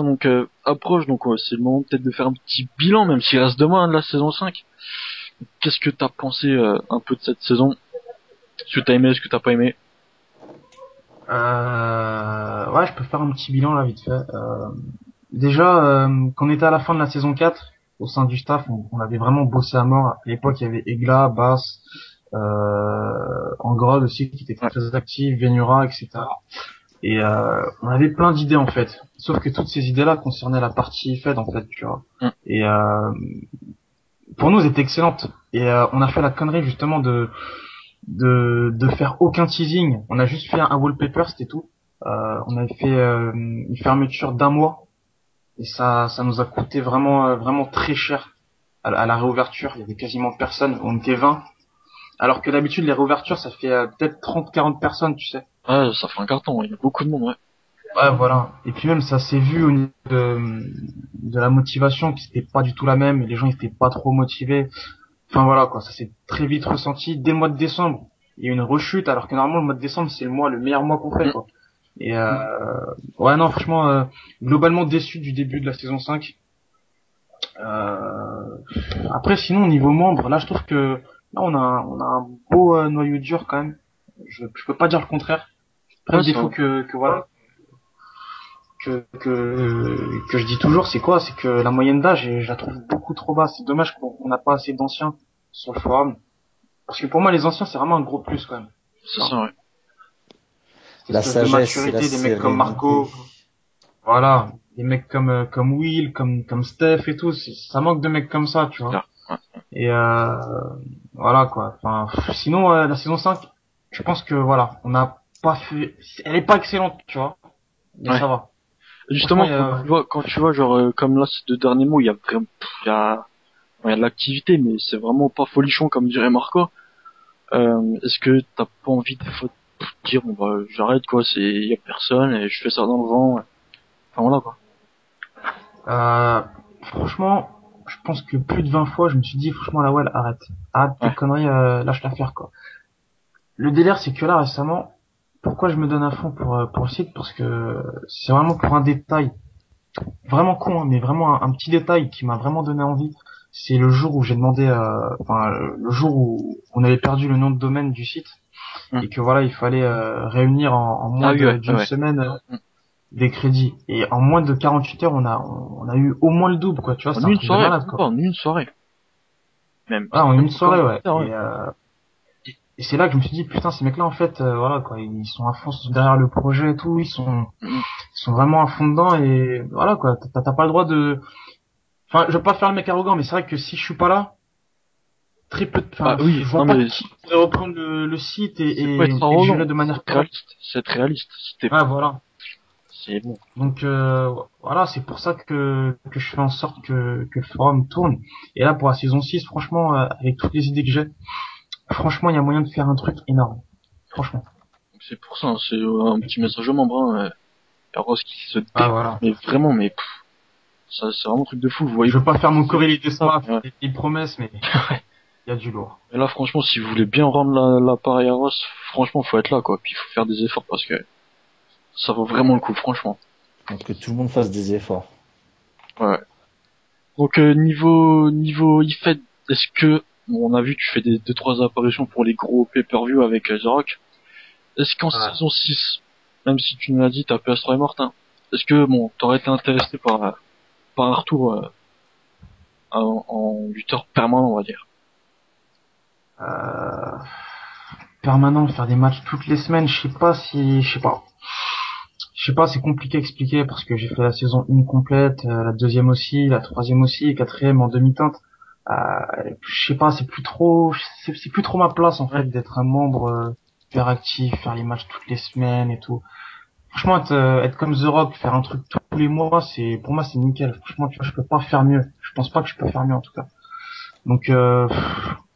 approche, c'est le moment peut-être de faire un petit bilan, même s'il reste demain de la saison 5. Qu'est-ce que t'as pensé un peu de cette saison? Est-ce que t'as aimé, est-ce que t'as pas aimé? Ouais, je peux faire un petit bilan là vite fait. déjà, quand on était à la fin de la saison 4, au sein du staff, on avait vraiment bossé à mort. À l'époque, il y avait Egla, Bass, Angrod aussi qui était Ouais. très actif, Venura, etc. Et on avait plein d'idées en fait. Sauf que toutes ces idées-là concernaient la partie Fed en fait, tu vois. Mm. Et pour nous, elles étaient excellentes. Et on a fait la connerie justement de faire aucun teasing. On a juste fait un wallpaper, c'était tout. On avait fait une fermeture d'un mois et ça nous a coûté vraiment très cher à la réouverture. Il y avait quasiment personne. On était 20. Alors que d'habitude, les réouvertures, ça fait peut-être 30-40 personnes, tu sais. Ouais, ça fait un carton, il y a beaucoup de monde, ouais. Ouais, voilà. Et puis même, ça s'est vu au niveau de la motivation, qui c'était pas du tout la même. Les gens, ils étaient pas trop motivés. Enfin voilà, quoi. Ça s'est très vite ressenti. Dès le mois de décembre, il y a eu une rechute, alors que normalement, le mois de décembre, c'est le meilleur mois qu'on fait, quoi. Et ouais, non, franchement, globalement déçu du début de la saison 5. Après, sinon, au niveau membre, là, je trouve que là, on a un beau noyau dur quand même. Je peux pas dire le contraire. Après, Ouais, le défaut que voilà, que je dis toujours, c'est quoi? C'est que la moyenne d'âge, je la trouve beaucoup trop basse. C'est dommage qu'on n'a pas assez d'anciens sur le forum. Parce que pour moi, les anciens, c'est vraiment un gros plus quand même. c'est ça, ouais. Cette La espèce de sagesse et la maturité, des mecs comme Marco, sérénité. voilà, des mecs comme Will, comme Steph et tout. Ça manque de mecs comme ça, tu vois. Clair, ouais. Et voilà quoi. Enfin, sinon, la saison 5, je pense que voilà, on n'a pas fait. Elle est pas excellente, tu vois. Mais Ouais. ça va. Et justement, Franchement, quand tu vois, genre, comme là, ces 2 derniers mots, il y a vraiment, il y a de l'activité, mais c'est vraiment pas folichon, comme dirait Marco. Est-ce que t'as pas envie, des fois, de dire, bon, bah, j'arrête, quoi, y a personne, et je fais ça dans le vent, ouais. Enfin, voilà, quoi. franchement, je pense que plus de 20 fois, je me suis dit, franchement, la well, arrête. Arrête tes Ouais. conneries, lâche l'affaire, quoi. Le délire, c'est que là, récemment, pourquoi je me donne à fond pour le site? Parce que c'est vraiment pour un détail. Vraiment con, hein, mais vraiment un petit détail qui m'a vraiment donné envie. C'est le jour où j'ai demandé, enfin, le jour où on avait perdu le nom de domaine du site Mm. et que voilà, il fallait réunir en Ah moins oui, ouais, d'une ouais. semaine Mm. des crédits. Et en moins de 48 heures, on a eu au moins le double, quoi. Tu vois, En c'est un une truc de soirée, malade, quoi. pas en une soirée. Même. Ah, en Même une pas soirée, ouais. 48 heures, ouais. Et c'est là que je me suis dit, putain, ces mecs-là, en fait, voilà, quoi, ils sont à fond derrière le projet et tout, Mm. ils sont vraiment à fond dedans et voilà, quoi. T'as pas le droit de, enfin, je veux pas faire le mec arrogant, mais c'est vrai que si je suis pas là, très peu, Bah enfin, oui, je vois non pas mais qui pourrait reprendre le site c'est pas être et le arrogant, gérer de c'est manière être correcte. réaliste. C'est être réaliste. Si t'es Ouais, pas, voilà. c'est bon. Donc voilà, c'est pour ça que je fais en sorte que le forum tourne. Et là, pour la saison 6, franchement, avec toutes les idées que j'ai, franchement, il y a moyen de faire un truc énorme. Franchement. Donc c'est pour ça, hein, c'est un petit message au membre, hein. Il y a Rose qui se Ah, défonce, voilà. mais vraiment, mais ça, c'est vraiment un truc de fou. Vous voyez, Je veux pas faire mon Corée des Spa, ouais. des promesses, mais il y a du lourd. Et là, franchement, si vous voulez bien rendre l'appareil à Ross, franchement, faut être là, quoi. Puis il faut faire des efforts parce que ça vaut vraiment le coup, franchement. Donc que tout le monde fasse des efforts. Ouais. Donc niveau IFED, est-ce que bon, on a vu que tu fais des 2-3 apparitions pour les gros pay-per-view avec The Rock. Est-ce qu'en Ouais. saison 6, même si tu nous l'as dit, ta PS3 est morte, hein, est-ce que bon, t'aurais été intéressé par un retour en lutteur permanent, on va dire. Euh, permanent, faire des matchs toutes les semaines, je sais pas. Je sais pas, c'est compliqué à expliquer parce que j'ai fait la saison 1 complète, la deuxième aussi, la troisième aussi, et quatrième en demi-teinte. Je sais pas, c'est plus trop ma place en fait Ouais. d'être un membre hyper actif, faire les matchs toutes les semaines et tout. Franchement, être comme The Rock, faire un truc tous les mois, pour moi c'est nickel. Franchement, tu vois, je peux pas faire mieux. Je pense pas que je peux faire mieux en tout cas. Donc, je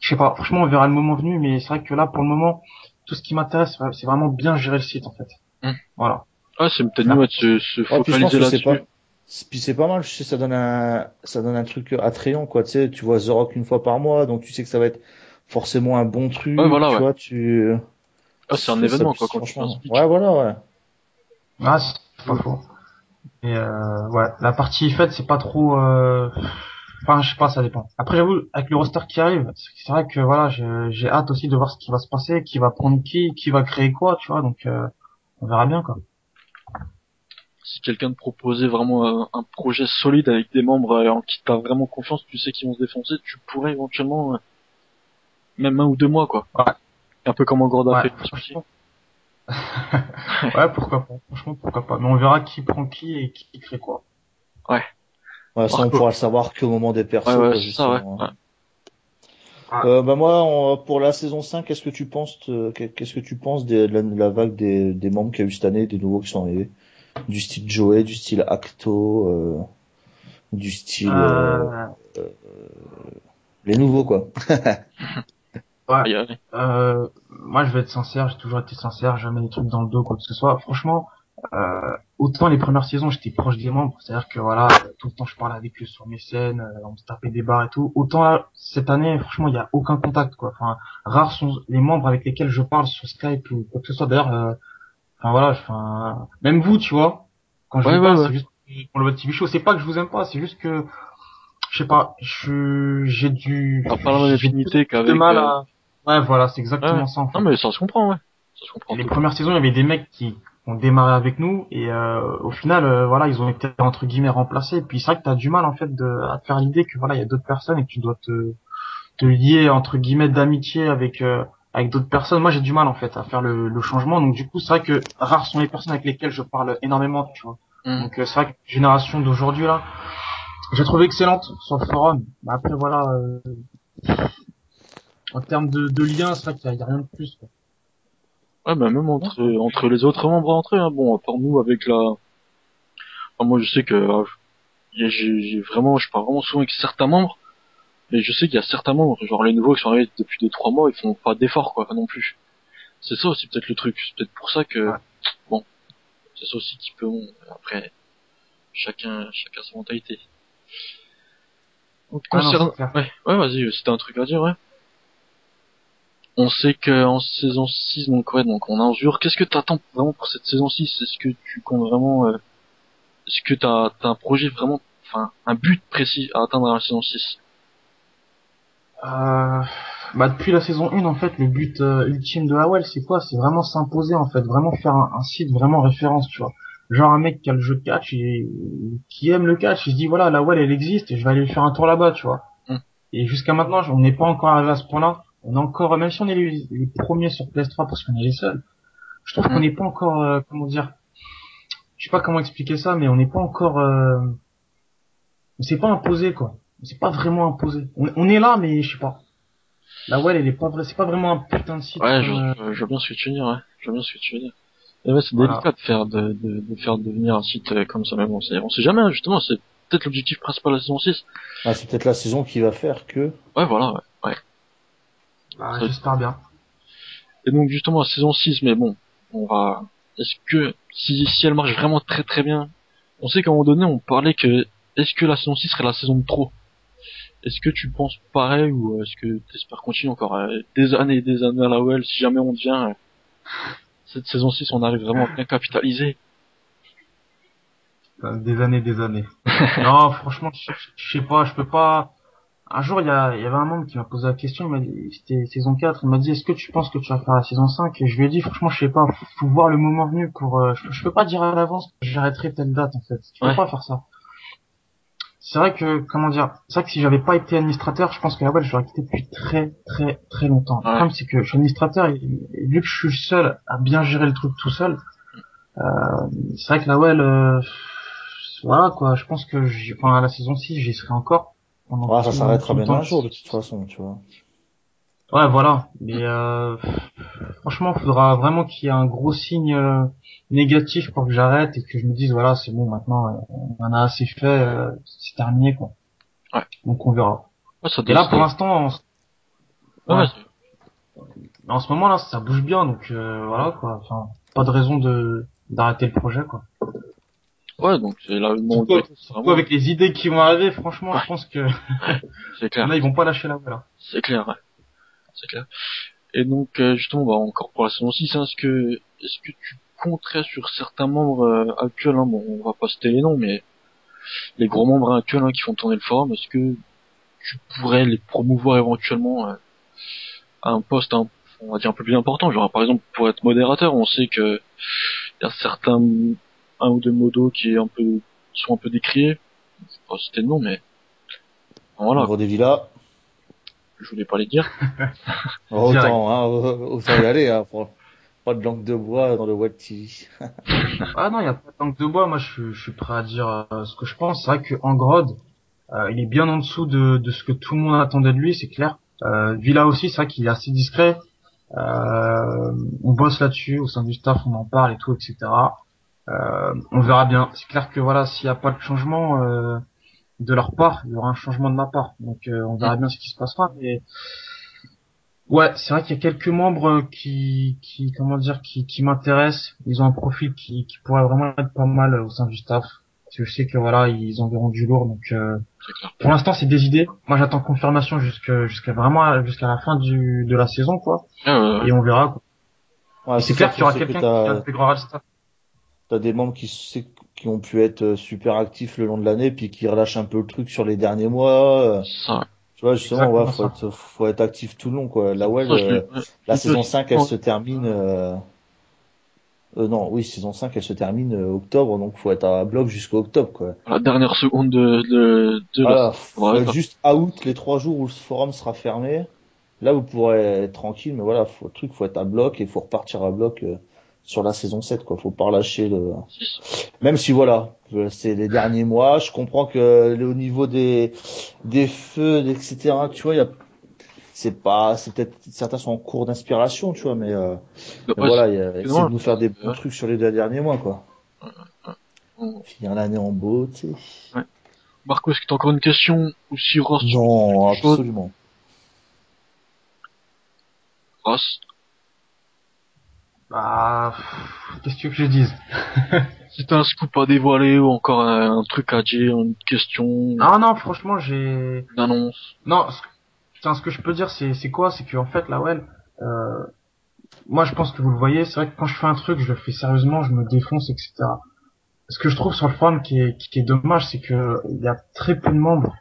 sais pas. Franchement, on verra le moment venu, mais c'est vrai que là, pour le moment, tout ce qui m'intéresse, c'est vraiment bien gérer le site en fait. Voilà. Ouais, c'est peut-être Là. mieux de se Ouais, puis je pense focaliser que c'est pas, là-dessus. puis c'est pas mal, je sais, ça donne un truc attrayant, quoi. Tu sais, tu vois The Rock une fois par mois, donc tu sais que ça va être forcément un bon Ouais, truc, voilà, tu ouais. vois, Ah, c'est un ça, événement, quoi, quand tu fais un franchement, speech. ouais, voilà, ouais. Ah, c'est pas faux. Et ouais, la partie faite, c'est pas trop. Enfin, je sais pas, ça dépend. Après, j'avoue, avec le roster qui arrive, c'est vrai que voilà, j'ai hâte aussi de voir ce qui va se passer, qui va prendre qui va créer quoi, tu vois. Donc, on verra bien quoi. si quelqu'un te proposait vraiment un projet solide avec des membres en qui t'as vraiment confiance, tu sais qu'ils vont se défoncer, tu pourrais éventuellement même 1 ou 2 mois quoi. Ouais, Un peu comme Angord a ouais, fait. franchement. Ouais, pourquoi pas. Franchement, pourquoi pas. Mais on verra qui prend qui et qui crée quoi. Ouais. Ouais, ça, on Marco. pourra le savoir qu'au moment des Ouais, persos, ouais, quoi, c'est ça, ouais. justement. Ouais. Bah moi, pour la saison 5, qu'est-ce que tu penses de la vague des membres qu'il y a eu cette année, des nouveaux qui sont arrivés? Du style Joey, du style Acto, du style Euh, les nouveaux, quoi. ouais. Aïe, aïe. Moi, je vais être sincère, j'ai toujours été sincère, jamais des trucs dans le dos, quoi que ce soit. Franchement, autant les premières saisons, j'étais proche des membres, c'est-à-dire que voilà, tout le temps je parlais avec eux sur mes scènes, on se tapait des barres et tout. Autant là, cette année, franchement, il y a aucun contact, quoi. Enfin, rares sont les membres avec lesquels je parle sur Skype ou quoi que ce soit. D'ailleurs, enfin voilà, enfin, même vous, tu vois, quand je Ouais, vous ouais, parle, ouais. c'est juste pour le TV show. C'est pas que je vous aime pas, c'est juste que, je sais pas, T'as pas la même j'ai affinité plus de qu'avec, mal à. Ouais, voilà, c'est ouais, ouais. exactement ça en Non, fait. mais ça se comprend, ouais. Ça se comprend Les tout. premières saisons, il y avait des mecs qui ont démarré avec nous et au final, voilà, ils ont été entre guillemets remplacés. Et puis c'est vrai que t'as du mal en fait à te faire l'idée que voilà, il y a d'autres personnes et que tu dois te lier entre guillemets d'amitié avec d'autres personnes. Moi, j'ai du mal en fait à faire le changement. Donc du coup, c'est vrai que rares sont les personnes avec lesquelles je parle énormément, tu vois. Hum. Donc c'est vrai que la génération d'aujourd'hui là, j'ai trouvé excellente sur le forum. Mais après voilà, en termes de liens, c'est vrai qu'il y a rien de plus, quoi. Ouais, bah, même entre les autres membres entre eux, hein. Bon, à part nous, avec la, enfin, moi, je sais que, j'ai vraiment, je parle vraiment souvent avec certains membres, mais je sais qu'il y a certains membres, genre les nouveaux qui sont arrivés depuis 2, 3 mois, ils font pas d'efforts, quoi, non plus. C'est ça aussi, peut-être le truc. C'est peut-être pour ça que, Ouais. bon, c'est ça aussi qui peut, bon, après, chacun sa mentalité. Donc, Ah non, c'est clair. ouais, ouais, vas-y, si t'as un truc à dire, ouais. On sait que en saison 6, donc ouais, donc on injure. Qu'est-ce que t'attends vraiment pour cette saison 6? Est-ce que tu comptes vraiment, est-ce que t'as un projet vraiment, enfin, un but précis à atteindre dans la saison 6? Euh, Bah depuis la saison 1, en fait, le but ultime de AOL, c'est quoi? C'est vraiment s'imposer, en fait, vraiment faire un site vraiment référence, tu vois. Genre un mec qui a le jeu de catch et qui aime le catch, il se dit voilà, la AOL elle existe et je vais aller faire un tour là-bas, tu vois. Hum, Et jusqu'à maintenant, on n'est pas encore arrivé à ce point-là. On est encore, même si on est les premiers sur PS3 parce qu'on est les seuls, je trouve qu'on hum. n'est pas encore, comment dire, je sais pas comment expliquer ça, mais on n'est pas encore, on s'est pas imposé quoi. On s'est pas vraiment imposé. On est là, mais je sais pas. La web, elle est pas vrai, c'est pas vraiment un putain de site Ouais, comme, je vois bien ce que tu veux dire, ouais. Je vois bien ce que tu veux dire. Et ouais, c'est voilà. délicat de faire, de faire devenir un site comme ça, mais bon, on sait jamais, hein, justement, c'est peut-être l'objectif principal de la saison 6. Ah, c'est peut-être la saison qui va faire que. Ouais, voilà, ouais, ouais. Bah, j'espère bien. Et donc, justement, la saison 6, mais bon, on va, est-ce que, si elle marche vraiment très très bien, on sait qu'à un moment donné, on parlait que, est-ce que la saison 6 serait la saison de trop? Est-ce que tu penses pareil, ou est-ce que t'espères continuer encore des années et des années à la OL, si jamais on devient, cette saison 6, on arrive vraiment à bien capitaliser? Des années, des années. Non, franchement, je sais pas, je peux pas. Un jour, il y avait un membre qui m'a posé la question, il m'a dit, c'était saison 4, il m'a dit, est-ce que tu penses que tu vas faire la saison 5? Et je lui ai dit, franchement, je sais pas, faut voir le moment venu pour, je peux pas dire à l'avance que j'arrêterai telle date, en fait. Je peux Ouais. pas faire ça. C'est vrai que, comment dire, c'est vrai que si j'avais pas été administrateur, je pense que la web, je l'aurais quitté depuis très, très, très longtemps. Le Ouais. problème, c'est que je suis administrateur et vu que je suis seul à bien gérer le truc tout seul, c'est vrai que la web, voilà, quoi, je pense que enfin, à la saison 6, j'y serai encore pendant Ah, ça s'arrêtera tout le bien temps. un jour, de toute façon, tu vois. Ouais, voilà. Mais franchement, il faudra vraiment qu'il y ait un gros signe négatif pour que j'arrête et que je me dise voilà, c'est bon, maintenant on en a assez fait, c'est terminé quoi. Ouais. Donc on verra. Ouais, ça Et doit là, se... pour l'instant, Ouais, ouais. ouais, En ce moment là, ça bouge bien, donc voilà quoi. Enfin, pas de raison de d'arrêter le projet quoi. ouais, donc c'est là, mon Surtout, objectif, c'est surtout vraiment, avec les idées qui vont arriver, franchement, ouais, je pense que c'est là clair. ils vont pas lâcher la voilà. C'est clair, ouais. C'est clair. Et donc, justement, bah, encore pour la saison 6, hein, est-ce que tu compterais sur certains membres actuels, hein, bon, on va pas citer les noms, mais les gros membres actuels qui font tourner le forum, est-ce que tu pourrais les promouvoir éventuellement à un poste, on va dire un peu plus important, genre par exemple pour être modérateur, on sait que il y a certains un ou deux modos qui sont un peu décriés. Je sais pas si c'était le nom, mais voilà. Nombre des villas. Je voulais pas les dire. Autant, hein, autant y aller, hein. Pas de langue de bois dans le web TV. Ah non, il y a pas de langue de bois. Moi, je suis prêt à dire ce que je pense. C'est vrai que Angrod, il est bien en dessous de ce que tout le monde attendait de lui, c'est clair. Villa aussi, c'est vrai qu'il est assez discret. On bosse là-dessus au sein du staff, on en parle et tout, etc. On verra bien. C'est clair que voilà, s'il n'y a pas de changement de leur part, il y aura un changement de ma part. Donc on verra bien ce qui se passera. Mais ouais, c'est vrai qu'il y a quelques membres qui m'intéressent. Ils ont un profil qui pourrait vraiment être pas mal au sein du staff. Parce que je sais que voilà, ils enverront du lourd. Donc pour l'instant, c'est des idées. Moi, j'attends confirmation jusqu'à la fin de la saison, quoi. Et on verra, quoi. Ouais, C'est clair qu'il y aura quelqu'un qui intégrera le staff. T'as des membres qui ont pu être super actifs le long de l'année, puis qui relâchent un peu le truc sur les derniers mois. Ça. Tu vois, justement, ouais, faut être actif tout le long, quoi. La WEL, la saison 5, elle se termine, non, oui, saison 5, elle se termine octobre, donc faut être à bloc jusqu'au octobre, quoi. La dernière seconde voilà, faut être juste out les 3 jours où le forum sera fermé. Là, vous pourrez être tranquille, mais voilà, faut être à bloc et faut repartir à bloc sur la saison 7, quoi. Faut pas relâcher même si voilà, c'est les derniers mois. Je comprends que au niveau des feux, etc., tu vois, c'est peut-être, certains sont en cours d'inspiration, tu vois, mais voilà, essayer de nous faire des bons trucs sur les 2 derniers mois, quoi. Finir l'année en beau, tu sais. Ouais. Marco, est-ce que t'as encore une question ou si Ross? Non, absolument. Ross? Bah, qu'est-ce que tu veux que je dise? Si t'as un scoop à dévoiler ou encore un truc à dire, une question. Ah non, franchement, j'ai... Une annonce. Non, ce que je peux dire, c'est quoi? C'est que en fait, la WEL, moi je pense que vous le voyez, c'est vrai que quand je fais un truc, je le fais sérieusement, je me défonce, etc. Ce que je trouve sur le forum qui est dommage, c'est que il y a très peu de membres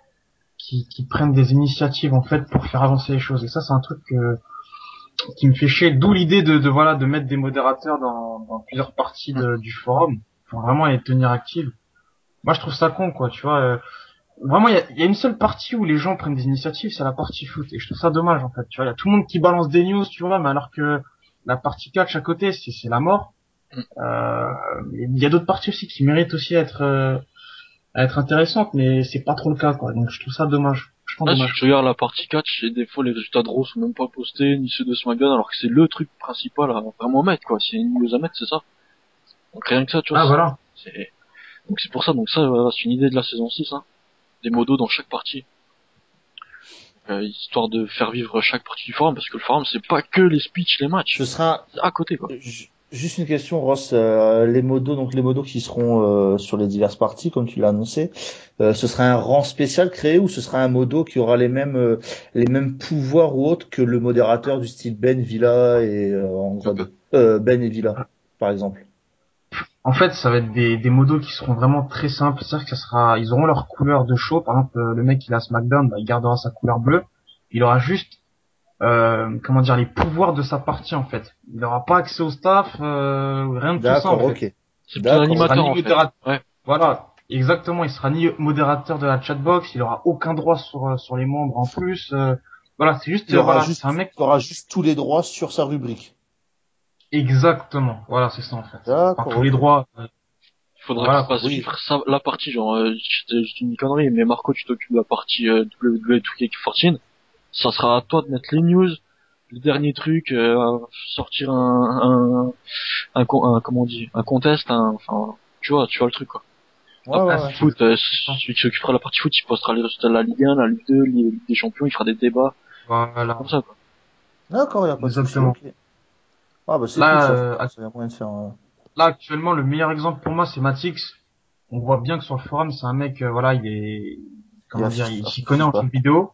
qui prennent des initiatives en fait pour faire avancer les choses. Et ça, c'est un truc qui me fait chier. D'où l'idée de mettre des modérateurs dans plusieurs parties du forum pour vraiment les tenir actives. Moi, je trouve ça con, quoi. Tu vois, vraiment, il y a une seule partie où les gens prennent des initiatives, c'est la partie foot. Et je trouve ça dommage, en fait. Tu vois, il y a tout le monde qui balance des news, tu vois, mais alors que la partie catch à côté, c'est la mort. Il y a d'autres parties aussi qui méritent aussi à être intéressantes, mais c'est pas trop le cas, quoi. Donc je trouve ça dommage. Si tu regardes la partie catch, et des fois les résultats de Raw sont même pas postés, ni ceux de SmackDown, alors que c'est le truc principal à vraiment mettre, quoi. C'est une news à mettre, c'est ça. Donc rien que ça, tu vois. Ah, voilà. Donc c'est pour ça, voilà, c'est une idée de la saison 6, hein. Des modos dans chaque partie. Histoire de faire vivre chaque partie du forum, parce que le forum c'est pas que les speeches, les matchs. Ce sera à côté, quoi. Juste une question, Ross. Les modos qui seront sur les diverses parties, comme tu l'as annoncé, ce sera un rang spécial créé ou ce sera un modo qui aura les mêmes pouvoirs ou autres que le modérateur du style Ben, Villa et Ben et Villa, par exemple. En fait, ça va être des modos qui seront vraiment très simples. C'est-à-dire que ils auront leur couleur de show. Par exemple, le mec qui a SmackDown, il gardera sa couleur bleue. Il aura juste les pouvoirs de sa partie, en fait. Il n'aura pas accès au staff, rien de tout ça, en fait. C'est bien l'animateur, en fait. Ouais. Voilà, exactement. Il sera ni modérateur de la chatbox, il aura aucun droit sur les membres en plus. Voilà, c'est juste, c'est un mec. Il aura juste tous les droits sur sa rubrique. Exactement. Voilà, c'est ça, en fait. D'accord. Tous les droits. Il faudra qu'il fasse vivre la partie, genre, je dis une connerie, mais Marco, tu t'occupes de la partie WWE 2K14. Ça sera à toi de mettre les news, le dernier truc, sortir un contest, enfin, tu vois le truc, quoi. Ouais. Foot, celui qui s'occupera de la partie foot, il postera les résultats de la Ligue 1, la Ligue 2, la Ligue des Champions, il fera des débats. Voilà. Comme ça, quoi. D'accord, il y a pas de souci. Okay. Ah, bah, c'est là, cool, ça. Y a moyen de faire, Là, actuellement, le meilleur exemple pour moi, c'est Matix. On voit bien que sur le forum, c'est un mec, il s'y connaît en jeux vidéo.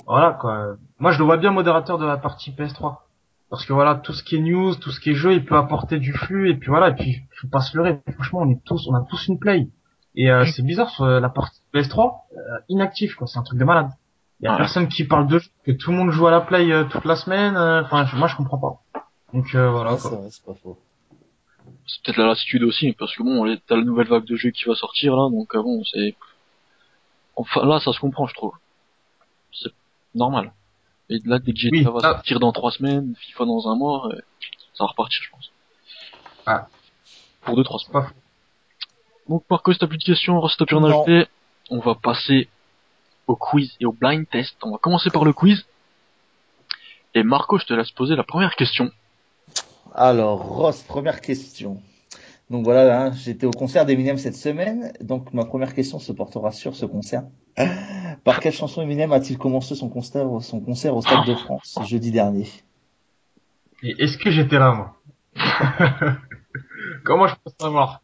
Voilà, quoi. Moi, je le vois bien modérateur de la partie PS3. Parce que voilà, tout ce qui est news, tout ce qui est jeu, il peut apporter du flux, et puis voilà, et puis, faut pas se leurrer. Franchement, on a tous une play. Et, c'est bizarre, sur la partie PS3, inactif, quoi. C'est un truc de malade. Il y a personne qui parle de jeu, que tout le monde joue à la play toute la semaine. Enfin, moi, je comprends pas. Donc, voilà. C'est vrai, c'est pas faux. C'est peut-être la lassitude aussi, parce que bon, t'as la nouvelle vague de jeux qui va sortir là, donc bon, c'est... Enfin, là, ça se comprend, je trouve. C'est normal. Et là, dès que GTA Oui, va ça, sortir dans 3 semaines, FIFA dans un mois, ça va repartir, je pense. ah, Pour 2-3 c'est semaines. pas fou. Donc, Marco, si t'as plus de questions, si t'as plus rien à Non. ajouter, on va passer au quiz et au blind test. On va commencer par le quiz. Et Marco, je te laisse poser la première question. Alors, Ross, première question. Donc voilà, hein, j'étais au concert d'Eminem cette semaine, donc ma première question se portera sur ce concert. Par quelle chanson Eminem a-t-il commencé son concert au Stade de France jeudi dernier? Et est-ce que j'étais là, moi? Comment je peux savoir?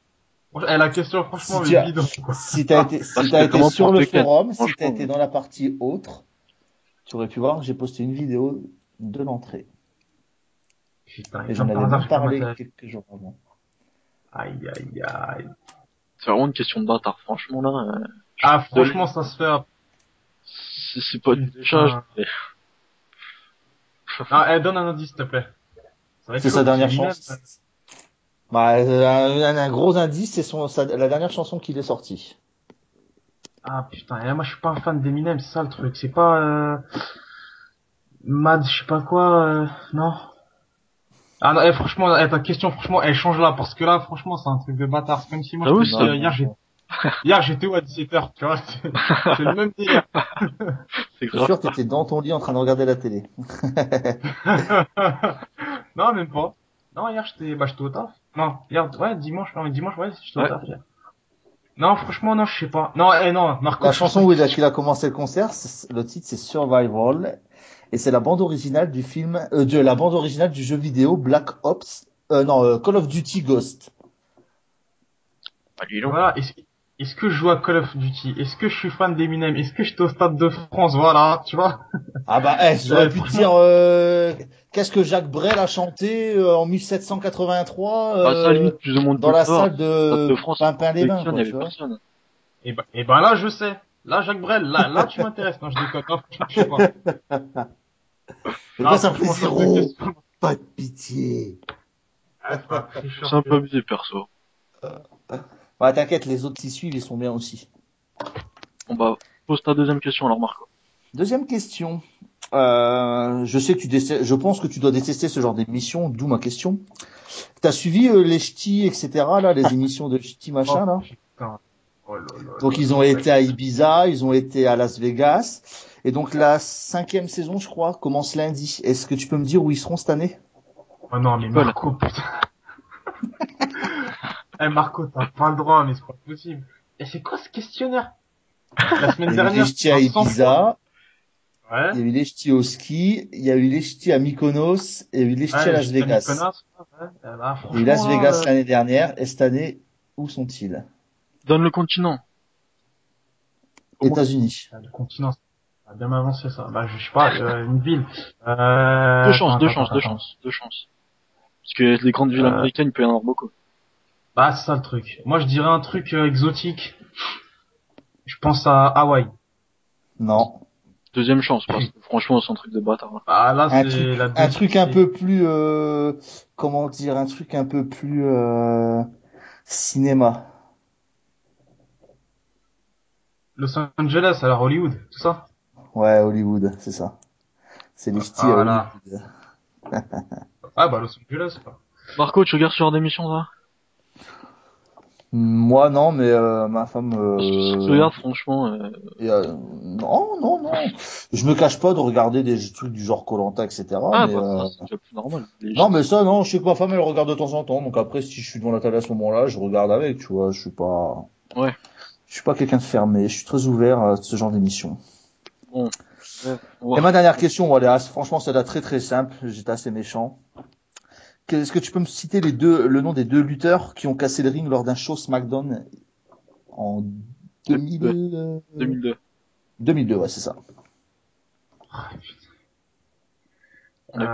La question, franchement, Si elle tu est as, bidon, quoi. si t'as été, Bah, si t'as c'était été vraiment sur pour le Tekken, forum, si t'as franchement. été dans la partie autre, tu aurais pu voir que j'ai posté une vidéo de l'entrée. Putain, et Et j'en comme par avais hasard, même j'ai pas parlé m'intéressé. quelques jours avant. Aïe, aïe, aïe. C'est vraiment une question de bâtard, franchement, là. Ah, Désolé. franchement, ça se fait. C'est pas du léchage. Putain. Mais... Ah, donne un indice, s'il te plaît. Ça va être C'est chaud, sa parce dernière qu'Eminem, chance. Bah, un gros indice, c'est la dernière chanson qu'il est sortie. ah, putain, et moi, je suis pas un fan d'Eminem, c'est ça le truc. C'est pas, Mad, je sais pas quoi, non. Ah non, franchement, ta question, franchement, elle change là, parce que là, franchement, c'est un truc de bâtard. C'est comme si moi, Ah je te oui, dis, c'est- Non, non, non. hier, j'étais où à 17h, tu vois, c'est le même délire. c'est Je suis grave. sûr que t'étais dans ton lit en train de regarder la télé. Non, même pas. Non, hier, j'étais au taf. Non, hier, ouais, dimanche, ouais, j'étais au Ouais. taf, hier. Non, franchement, non, je sais pas. Non, non, Marco, La je pense chanson pas où que qu'il a commencé le concert, le titre c'est Survival, et c'est la bande originale du film, la bande originale du jeu vidéo Black Ops, Call of Duty Ghost. Bah, dis donc. voilà, est-ce que je joue à Call of Duty? Est-ce que je suis fan d'Eminem? Est-ce que j'étais au Stade de France? Voilà, tu vois. Ah bah, j'aurais pu te Franchement, dire, qu'est-ce que Jacques Brel a chanté en 1783 Bah, ça, à la limite, plus ou moins de dans le la savoir. salle Stade de de France, Pimpin-les-Bains, il y quoi, avait tu vois. personne. et ben là, je sais. Là, Jacques Brel, là, tu m'intéresses. Non, je déconne. Non, franchement, je sais pas. Et Non, toi, ça me fait franchement, dire, sur cette oh, question. pas de pitié. Ah, c'est un tricheur, C'est un peu c'est- abusé, perso. Ouais, t'inquiète, les autres qui suivent, ils sont bien aussi. On va pose ta deuxième question, alors, Marco. Deuxième question. Je sais que je pense que tu dois détester ce genre d'émission, d'où ma question. T'as suivi les ch'tis, etc., là, les émissions de ch'tis machin, Oh, là? putain. Oh là là Donc là ils ont là. été à Ibiza, ils ont été à Las Vegas, et donc la 5e saison, je crois, commence lundi. Est-ce que tu peux me dire où ils seront cette année? Oh non, mais Voilà. Marco, putain. Eh, Marco, t'as pas le droit, mais c'est pas possible. Et c'est quoi ce questionnaire? La semaine Il y a eu les dernière, ch'tis à un 100 points. Ibiza, Ouais. il y a eu les ch'tis au ski, il y a eu les ch'tis à Mykonos, et il y a eu les ch'tis à Las j'étais à Vegas. Mykonos, ouais. Bah, Il y a eu Las franchement, Vegas l'année dernière, et cette année, où sont-ils? Donne le continent. Comment- États-Unis. le continent, ça a bien avancé, ça. Bah, je sais pas, une ville. Deux chances, Attends, deux attends, chances, attends, deux attends. chances, deux chances. Parce que les grandes villes Euh, américaines, il peut y en avoir beaucoup. Bah, c'est ça le truc. Moi, je dirais un truc exotique. Je pense à Hawaï. Non. Deuxième chance, parce que franchement, c'est un truc de bâtard. Hein. Bah, là, Un c'est la un truc un c'est peu plus, comment dire, un truc un peu plus, cinéma. Los Angeles, alors Hollywood, tout ça. Ouais, Hollywood, c'est ça. C'est les ch'tis à Voilà. Hollywood. Ah, bah, Los Angeles, quoi. Marco, tu regardes ce genre d'émission, ça? Moi, non, mais ma femme, Si tu regardes, franchement, non, non, non. Je me cache pas de regarder des trucs du genre koh etc. ah, Mais bah, ça, c'est déjà plus normal. non, mais ça, non. Je sais que ma femme, elle regarde de temps en temps. Donc après, si je suis devant la télé à ce moment-là, je regarde avec. Tu vois, Ouais. je suis pas quelqu'un de fermé. Je suis très ouvert à ce genre d'émission. Bon. Ouais, on Et va- ma dernière question, voilà, franchement, c'est là très très simple. J'étais assez méchant. Est-ce que tu peux me citer le nom des deux lutteurs qui ont cassé le ring lors d'un show SmackDown en 2000, 2002. 2002, ouais, c'est ça. On est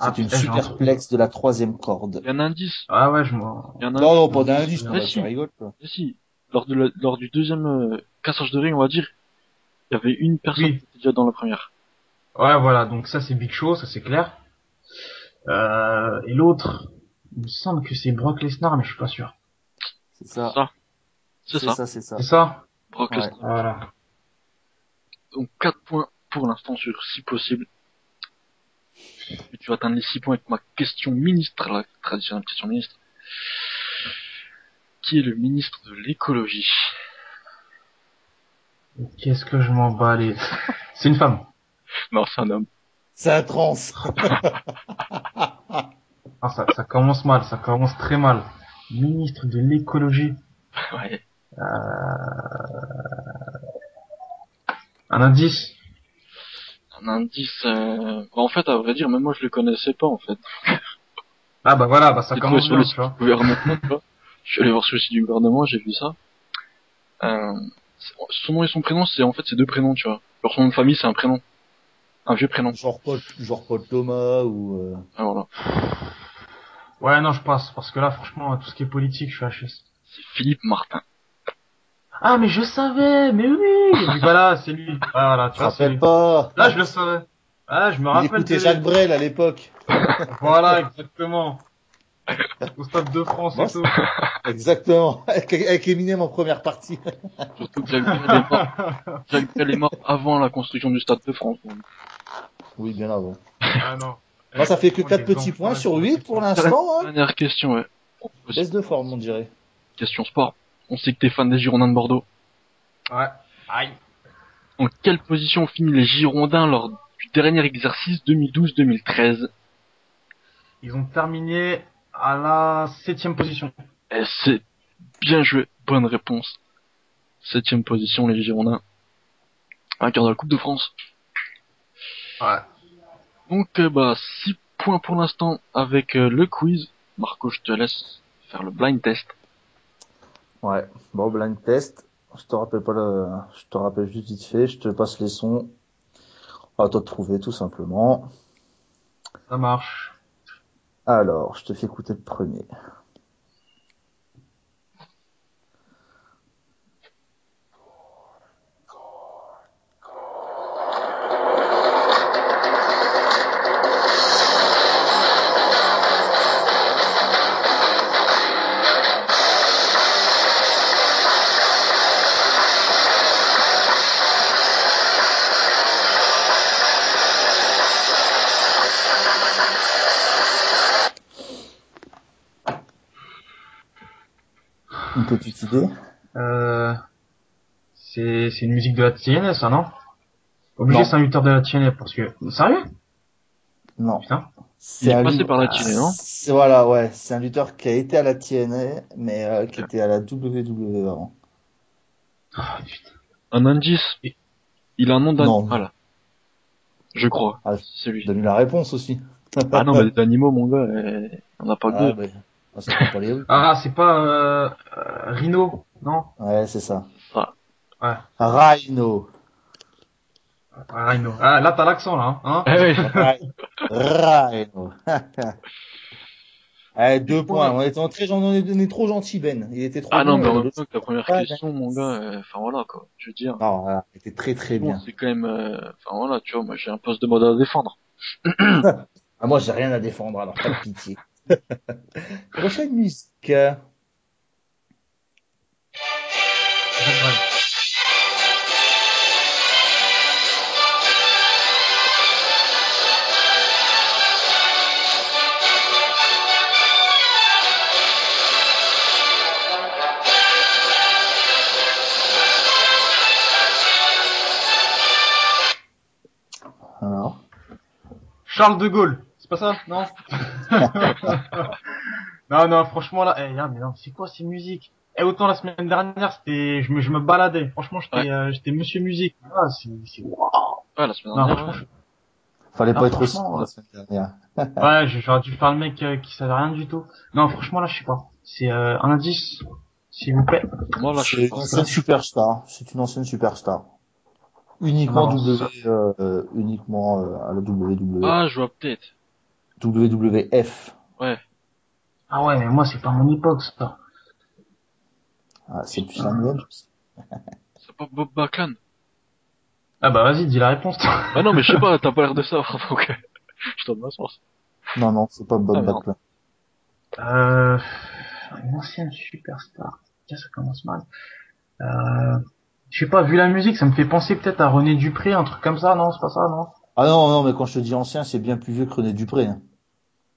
C'est une putain, j'ai un truc. superplex de la 3e corde. Il y a un indice. Ah ouais, je m'en... Il y en a un Non, non, indice. pas d'indice, Ah, non, là, si. tu rigoles, quoi. Et si, lors du deuxième cassage de ring, on va dire, il y avait une personne Oui. qui était déjà dans la première. Ouais, voilà, donc ça c'est Big Show, ça c'est clair. Et l'autre, Il me semble que c'est Brock Lesnar, mais je suis pas sûr. C'est ça. C'est ça. C'est ça. C'est ça? Brock Ouais. Lesnar. Voilà. Donc 4 points pour l'instant sur 6 possibles. Et tu vas atteindre les 6 points avec ma question ministre, la traditionnelle question ministre. Qui est le ministre de l'écologie? Qu'est-ce que je m'en bats les... C'est une femme. Non, c'est un homme. C'est un trans. Ah, ça commence mal, ça commence très mal. Ministre de l'écologie. Ouais. Un indice? Un indice, en fait, à vrai dire, même moi je le connaissais pas, en fait. Ah bah voilà, bah ça J'ai commence trouvé bien, sur tu le vois. site du gouvernement, tu vois. Je suis allé voir sur le site du gouvernement, j'ai vu ça. Son nom et son prénom, c'est en fait ses deux prénoms, tu vois. Alors son nom de famille, c'est un prénom. Un vieux prénom. genre Paul Thomas ou Ah, voilà. Ouais, non, je passe, parce que là, franchement, tout ce qui est politique, je suis HS. C'est Philippe Martin. Ah, mais je savais, mais oui! Et puis voilà, c'est lui. Ah, voilà, je tu te vois, c'est rappelle lui. pas. Là, je le savais. Ah, je me Il rappelle écoutait de Jacques lui. Brel à l'époque. Voilà, exactement. Au Stade de France Moi, et tout. Exactement. Avec Eminem en première partie. Surtout que Jacques Brel est mort. Jacques Brel est mort avant la construction du Stade de France. Donc. Oui, bien avant. Ah non. Moi, ça fait que Franchement, 4 les petits enfants, points ils sur sont 8 pour respectables. l'instant. Hein. Dernière question, ouais. Baisse de forme, on dirait. Question sport. On sait que t'es fan des Girondins de Bordeaux. Ouais. Aïe. En quelle position ont fini les Girondins lors du dernier exercice 2012-2013? Ils ont terminé à la 7ème position. Et c'est bien joué. Bonne réponse. 7ème position, les Girondins. Vainqueur de la Coupe de France. Ouais. Donc, 6 points pour l'instant avec le quiz. Marco, je te laisse faire le blind test. Ouais. Bon, blind test. Je te rappelle pas je te rappelle juste vite fait. Je te passe les sons. À toi de trouver, tout simplement. Ça marche. Alors, je te fais écouter le premier. Une petite idée? C'est une musique de la TNA, ça, non? Obligé, Non. c'est un lutteur de la TNA, parce que... Sérieux? Non. Putain. Il est un passé lut- par la télé, non? C'est voilà, ouais. C'est un lutteur qui a été à la TNA, mais qui était à la WWE avant. Ah, putain. Un indice. Et- Il a un nom Non. d'animal. Je crois. Ah, C'est lui. donne-lui la réponse aussi. Ah non, mais des animaux, mon gars, on a pas que Ah, deux. ouais. Ah, ça prend pas les rues. Ah, c'est pas Rhino, non? Ouais, c'est ça. Ah, Ouais, Rhino. Rhino. Ah, là, t'as l'accent, là, hein? eh oui. Rhino. Allez, 2 points. points. On est trop gentil, Ben. Il était trop Ah non, bon. mais en le- même temps que ta première Ah, question, mon gars, enfin voilà, quoi. Je veux dire. Non, voilà, il était très très Bon, bien. c'est quand même, enfin voilà, tu vois, moi j'ai un poste de mode à défendre. Ah, moi, j'ai rien à défendre, alors pas de pitié. Prochaine musique. Jacques Brel. Alors. Charles de Gaulle. C'est pas ça? Non? Non, non, franchement, là, mais non, c'est quoi ces musiques? Autant la semaine dernière, je me baladais. Franchement, j'étais monsieur musique. Ah, waouh. Ouais, la semaine Non, dernière, franchement, Fallait non, pas être aussi franchement, la semaine dernière. ouais, j'aurais dû faire le mec qui savait rien du tout. Non, franchement, là, je sais pas. C'est un indice, s'il vous plaît. moi là, je C'est sais une pas. ancienne superstar. C'est une ancienne superstar. Ça Uniquement m'avance. uniquement à la WWE. Ah, je vois peut-être. WWF. Ouais. Ah ouais, mais moi, c'est pas mon époque, ça. Ah, c'est plus la mienne. C'est pas Bob Backlund. Ah bah, vas-y, dis la réponse. Ah non, mais je sais pas, t'as pas l'air de savoir, donc je donne ma source. Non, non, c'est pas Bob Ah, merde. Backlund. Une ancienne superstar. Tiens, ça commence mal. Je sais pas, vu la musique, ça me fait penser peut-être à René Dupré, un truc comme ça, non? C'est pas ça, non? Ah non, non, mais quand je te dis ancien, c'est bien plus vieux que René Dupré, hein.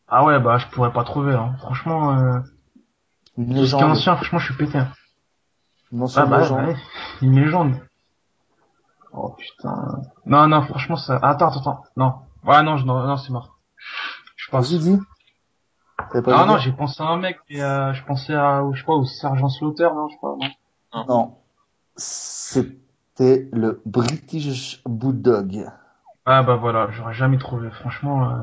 Ah ouais, bah je pourrais pas trouver, hein. Franchement, Une tout ce qui est légende. ancien, franchement, je suis pété. Une Ah ancienne bah légende. ouais, une légende. Oh putain. Non, non, franchement, ça... Attends. Non. Ouais, non, non, c'est mort. Je Vas-y, passe. dis. T'avais pas Ah non, d'idée? j'ai pensé à un mec, et je pensais à, je sais pas, au Sergent Slaughter, non, je sais pas, non. Non. Non. C'était le British Bulldog. Ah bah voilà, j'aurais jamais trouvé, franchement.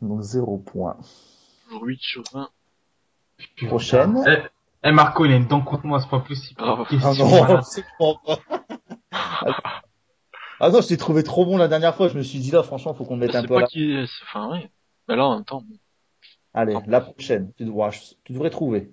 Donc 0 point. Toujours 8 sur 20. Putain. Prochaine. Marco, il a une dent contre moi, c'est pas possible. Grave. Ah Question non, malade. absolument pas. Ah non, je t'ai trouvé trop bon la dernière fois. Je me suis dit là, franchement, faut qu'on le mette Je un sais peu à pas la... qui est, enfin, ouais. Mais là, en même temps, bon. Allez, Ah, la prochaine. Tu devrais trouver.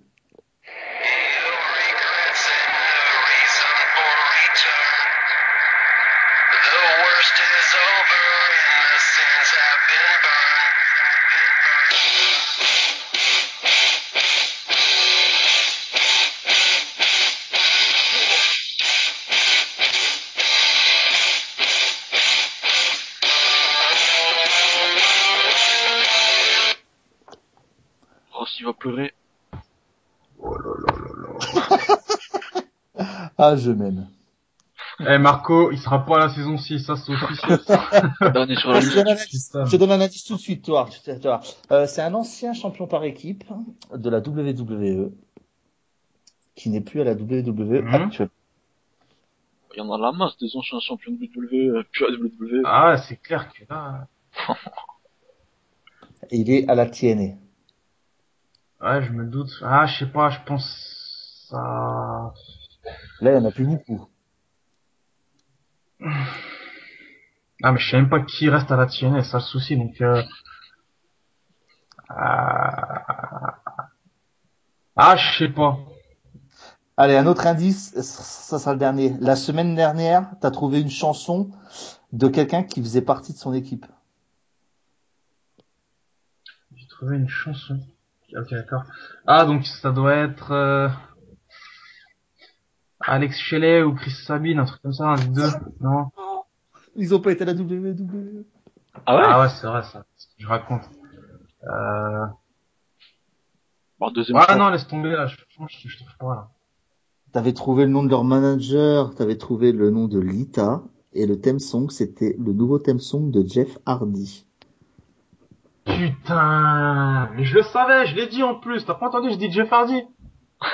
Ross, il va pleurer. Ah, je mène. Marco, il sera pas à la saison 6, ça c'est officiel, ça. Dernier sur la Je te liste. donne un indice. Putain. Je te donne un indice tout de suite, toi. Toi. C'est un ancien champion par équipe de la WWE qui n'est plus à la WWE Mhm. actuelle. Il y en a la masse des anciens champions de WWE, puis à WWE. Ah ouais, c'est clair que là, Et il est à la TNA. ouais, je me doute. Ah, je sais pas, je pense à... Là, il n'y en a plus beaucoup. Ah, mais je sais même pas qui reste à la TNA, c'est ça le souci, donc Ah, je sais pas. Allez, un autre indice, ça sera le dernier. La semaine dernière, tu as trouvé une chanson de quelqu'un qui faisait partie de son équipe. J'ai trouvé une chanson. Ok, d'accord. Ah, donc ça doit être Alex Shelley ou Chris Sabine, un truc comme ça, un des deux. Non? Ils ont pas été à la WWE. Ah ouais? Ah ouais, c'est vrai ça. C'est ce que je raconte. Euh... Bon, deuxième Ouais, choix. non, laisse tomber là. Franchement, je trouve pas là. T'avais trouvé le nom de leur manager, t'avais trouvé le nom de Lita, et le theme song, c'était le nouveau theme song de Jeff Hardy. Putain, mais je le savais, je l'ai dit en plus. T'as pas entendu, je dis Jeff Hardy.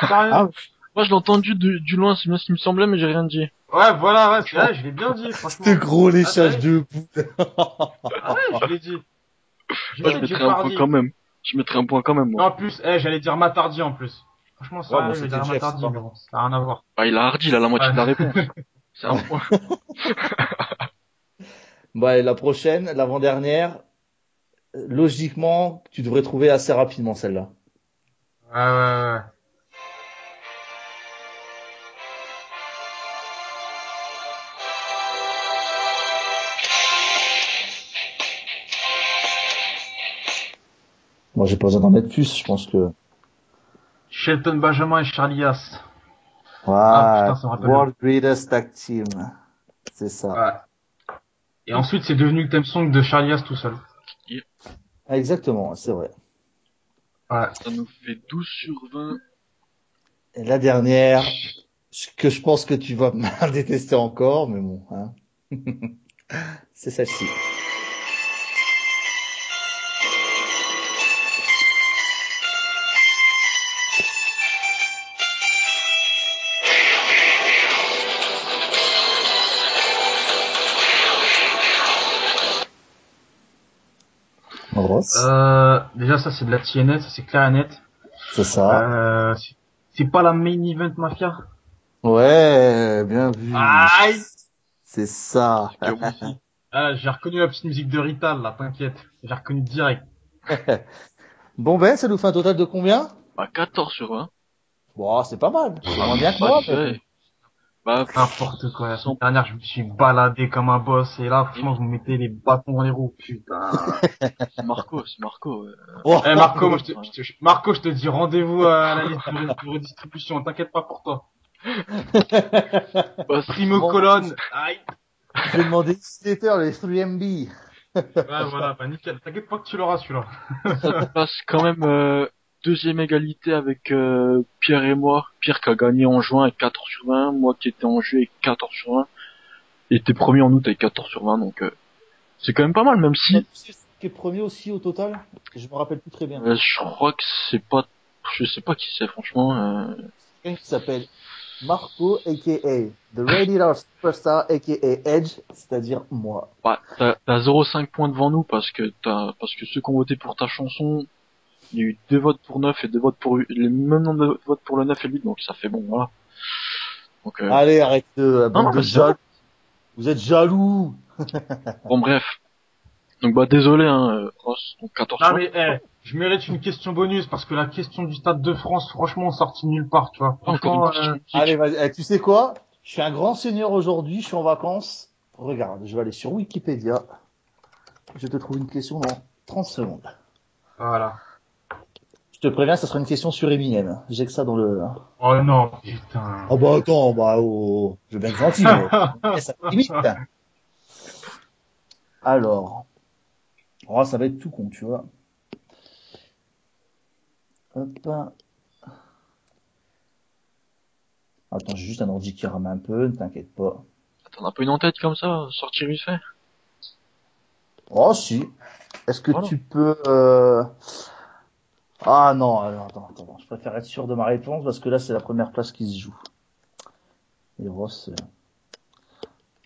Sérieux. Ah, Moi, je l'ai entendu du loin, c'est bien ce qui me semblait, mais j'ai rien dit. Ouais, voilà, ouais, c'est vrai, je l'ai bien dit, franchement. c'était gros Ah, léchage ouais, de bout. ah ouais, je l'ai dit. J'ai Moi, je dit Jeff mettrais un point Hardy. quand même. Je mettrais un point quand même, moi. En plus, j'allais dire Matardi en plus. Franchement, Ouais, bon, ça, je vais c'était dire Jeff, c'est Matardi, pas mais mal. bon, ça n'a rien à voir. Ah, il a Hardy, il a la moitié Ouais. de la réponse. C'est un point. Bon, allez, la prochaine, l'avant-dernière, logiquement, tu devrais trouver assez rapidement celle-là. Ouais. Moi, j'ai pas besoin d'en mettre plus, je pense que... Shelton Benjamin et Charlie Haas. Ah Ouais, putain, ça me rappelle. World Greatest Tag Team. C'est ça. Ouais. Et ensuite, c'est devenu le theme song de Charlie Haas tout seul. Ah, exactement, c'est vrai. Ouais. Ça nous fait 12 sur 20. Et la dernière, que je pense que tu vas me détester encore, mais bon, hein. C'est celle-ci. Ross, Déjà, ça, c'est de la TNA, ça, c'est clair et net. c'est ça. C'est pas la main event mafia. Ouais, bien vu. Aïe! C'est ça. Ah, j'ai reconnu la petite musique de Rital, là, t'inquiète. J'ai reconnu direct. Bon ben, ça nous fait un total de combien? Bah, 14 sur 20. Bon, c'est pas mal. C'est moins bien que Pas moi, de fait. Bah, N'importe quoi. La sans- semaine dernière, je me suis baladé comme un boss, et là, franchement, vous me mettez les bâtons dans les roues, putain. c'est Marco. Oh, Eh, Marco, moi, Ouais. Marco, je te dis rendez-vous à la liste de redistribution, t'inquiète pas pour toi. Bah, Primo Bon, colonne, aïe. je vais demander newsletter, les 3MB. Ouais, voilà, bah nickel. T'inquiète pas que tu l'auras, celui-là. ça te place quand même deuxième égalité avec Pierre et moi. Pierre qui a gagné en juin avec 14 sur 20, moi qui étais en juillet avec 14 sur 20, et t'es premier en août avec 14 sur 20, donc c'est quand même pas mal, même si Qui est premier aussi au total? Je me rappelle plus très bien. je crois que c'est pas, je sais pas qui c'est franchement. Quelqu'un qui s'appelle Marco, aka The Radiator Superstar, aka Edge, c'est-à-dire moi. Bah, t'as 0,5 points devant nous parce que ceux qui ont voté pour ta chanson, il y a eu 2 votes pour 9 et 2 votes pour les mêmes nombres de votes pour le 9 et le 8, donc ça fait bon, voilà. Donc Allez, arrête de, non, bande de mais c'est vrai. jaloux. Vous êtes jaloux. Bon bref. Donc bah désolé Ross, donc 14 Non, sur mais, je mérite une question bonus, parce que la question du Stade de France, franchement, sortie nulle part, tu vois. encore une Franchement, question mythique. Allez, vas-y. Eh, tu sais quoi? Je suis un grand seigneur aujourd'hui, je suis en vacances. Regarde, je vais aller sur Wikipédia. Je te trouve une question dans 30 secondes. voilà. Je te préviens, ça sera une question sur Eminem. J'ai que ça dans le... Oh non, putain. Oh bah attends, bah oh, je veux bien être gentil, mais ça me limite. Alors, oh, ça va être tout con, tu vois. Hop. Attends, j'ai juste un ordi qui rame un peu, ne t'inquiète pas. T'en as pas une en tête comme ça, sortir vite fait. Oh si. Est-ce que Voilà. tu peux... Ah non, alors, attends. Je préfère être sûr de ma réponse parce que là, c'est la première place qui se joue. Et Ross...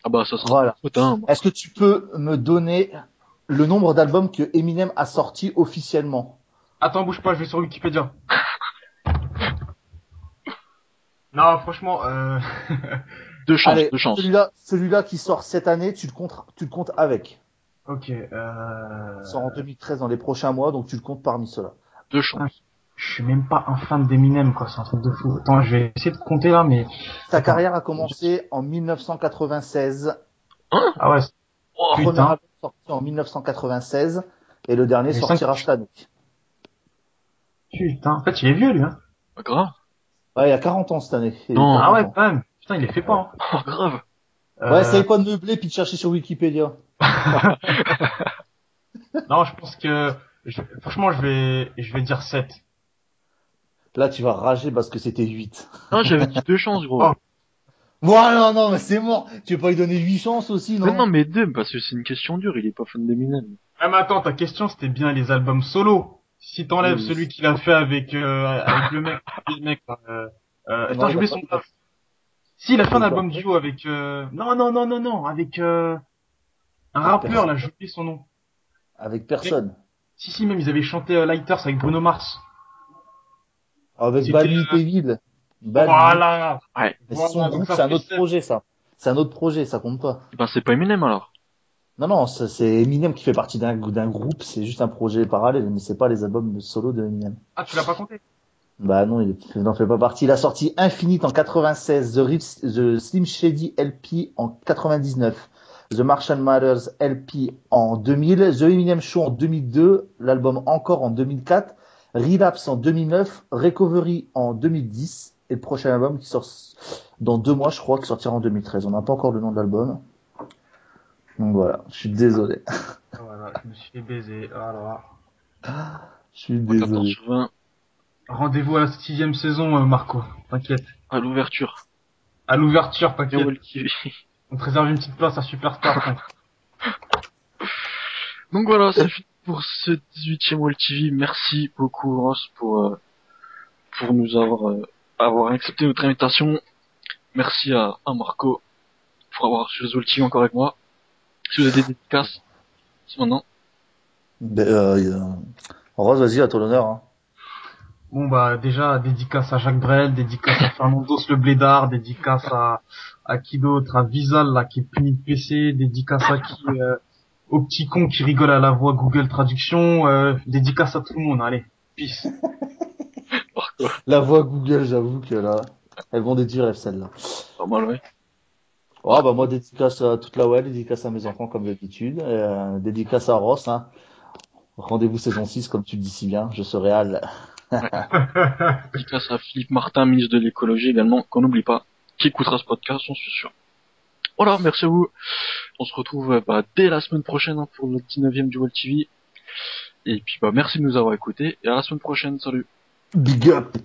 Ah bah ça sera Voilà. faute, hein. Est-ce que tu peux me donner le nombre d'albums que Eminem a sorti officiellement? Attends, bouge pas, je vais sur Wikipédia. Non, franchement, Deux chances, Allez, deux chances. celui-là qui sort cette année, tu le comptes avec. ok, Il sort en 2013 dans les prochains mois, donc tu le comptes parmi ceux-là. Deux chances. je suis même pas un fan d'Eminem, quoi, c'est un truc de fou. Attends, je vais essayer de compter là, mais... Sa Attends. carrière a commencé en 1996. Hein? Ah ouais, Oh, Le premier putain. album sorti en 1996 et le dernier Mais sortira cette année. Putain, en fait, il est vieux, lui, hein. pas grave. Ouais, il y a 40 ans cette année. Il a eu Non. 40 Ah ouais, ans. quand même. Putain, il les fait pas, hein. Oh, grave. Ouais, essaye pas de meubler puis de chercher sur Wikipédia. Non, je pense que... franchement, je vais dire 7. Là, tu vas rager parce que c'était 8. Non, j'avais dit deux chances, gros. Oh. Voilà, non, mais c'est mort. Tu veux pas lui donner 8 chances aussi, non? Mais non, mais deux, parce que c'est une question dure, il est pas fan d'Eminem. Ah, mais attends, ta question, c'était bien les albums solo. Si t'enlèves Oui. celui qu'il a fait avec le mec, là, attends, Non, j'ai il oublié a son pas- nom. Si, il a fait un il a album pas- duo avec, non, avec, un rappeur, là, j'ai oublié son nom. Avec personne. Si, même, ils avaient chanté Lighters avec Bruno Mars. Avec C'était, Bad Nuit Evil. Bad Nuit. Voilà! Ouais. Mais c'est son Voilà, groupe, donc ça c'est un fait autre 7. projet, ça. C'est un autre projet, ça compte pas. Ben c'est pas Eminem alors. Non, c'est Eminem qui fait partie d'un groupe, c'est juste un projet parallèle, mais c'est pas les albums solo de Eminem. Ah, tu l'as pas compté? Bah non, il n'en fait pas partie. Il a sorti Infinite en 96, The Slim Shady LP en 99, The Marshall Mathers LP en 2000, The Eminem Show en 2002, l'album Encore en 2004, Relapse en 2009, Recovery en 2010, et le prochain album qui sort dans 2 mois, je crois, qui sortira en 2013. On n'a pas encore le nom de l'album. Donc voilà, je suis désolé. Voilà, je me suis fait baiser. Voilà. Je suis 14 désolé. sur 20 Rendez-vous à la 6e saison, Marco. T'inquiète. à l'ouverture. À l'ouverture, Et t'inquiète. Wall TV. On te réserve une petite place à Superstar. t'inquiète. Donc voilà, c'est fini pour ce 18e Wall TV. Merci beaucoup Ross pour nous avoir accepté notre invitation. Merci à Marco pour avoir reçu les Wall TV encore avec moi. Si vous avez des dédicaces, c'est maintenant. Rose, vas-y, à toi l'honneur. Hein. Bon, bah, déjà, dédicace à Jacques Brel, dédicace à Fernandos le Blédard, dédicace à qui d'autre? À Vizal, là, qui est puni de PC, dédicace à qui? Au petit con qui rigole à la voix Google Traduction, dédicace à tout le monde, allez. Peace. La voix Google, j'avoue que là. Elles vont dédurer celles-là. Pas mal, ouais. Oh, bah, moi, dédicace à toute la web, dédicace à mes enfants, comme d'habitude, dédicace à Ross, hein. Rendez-vous saison 6, comme tu le dis si bien, je serai Al. Dédicace à Philippe Martin, ministre de l'écologie également, qu'on n'oublie pas, qui écoutera ce podcast, j'en suis sûr. Voilà, merci à vous. On se retrouve dès la semaine prochaine hein, pour le 19e du Wall TV. Et puis merci de nous avoir écoutés et à la semaine prochaine. Salut. Big up!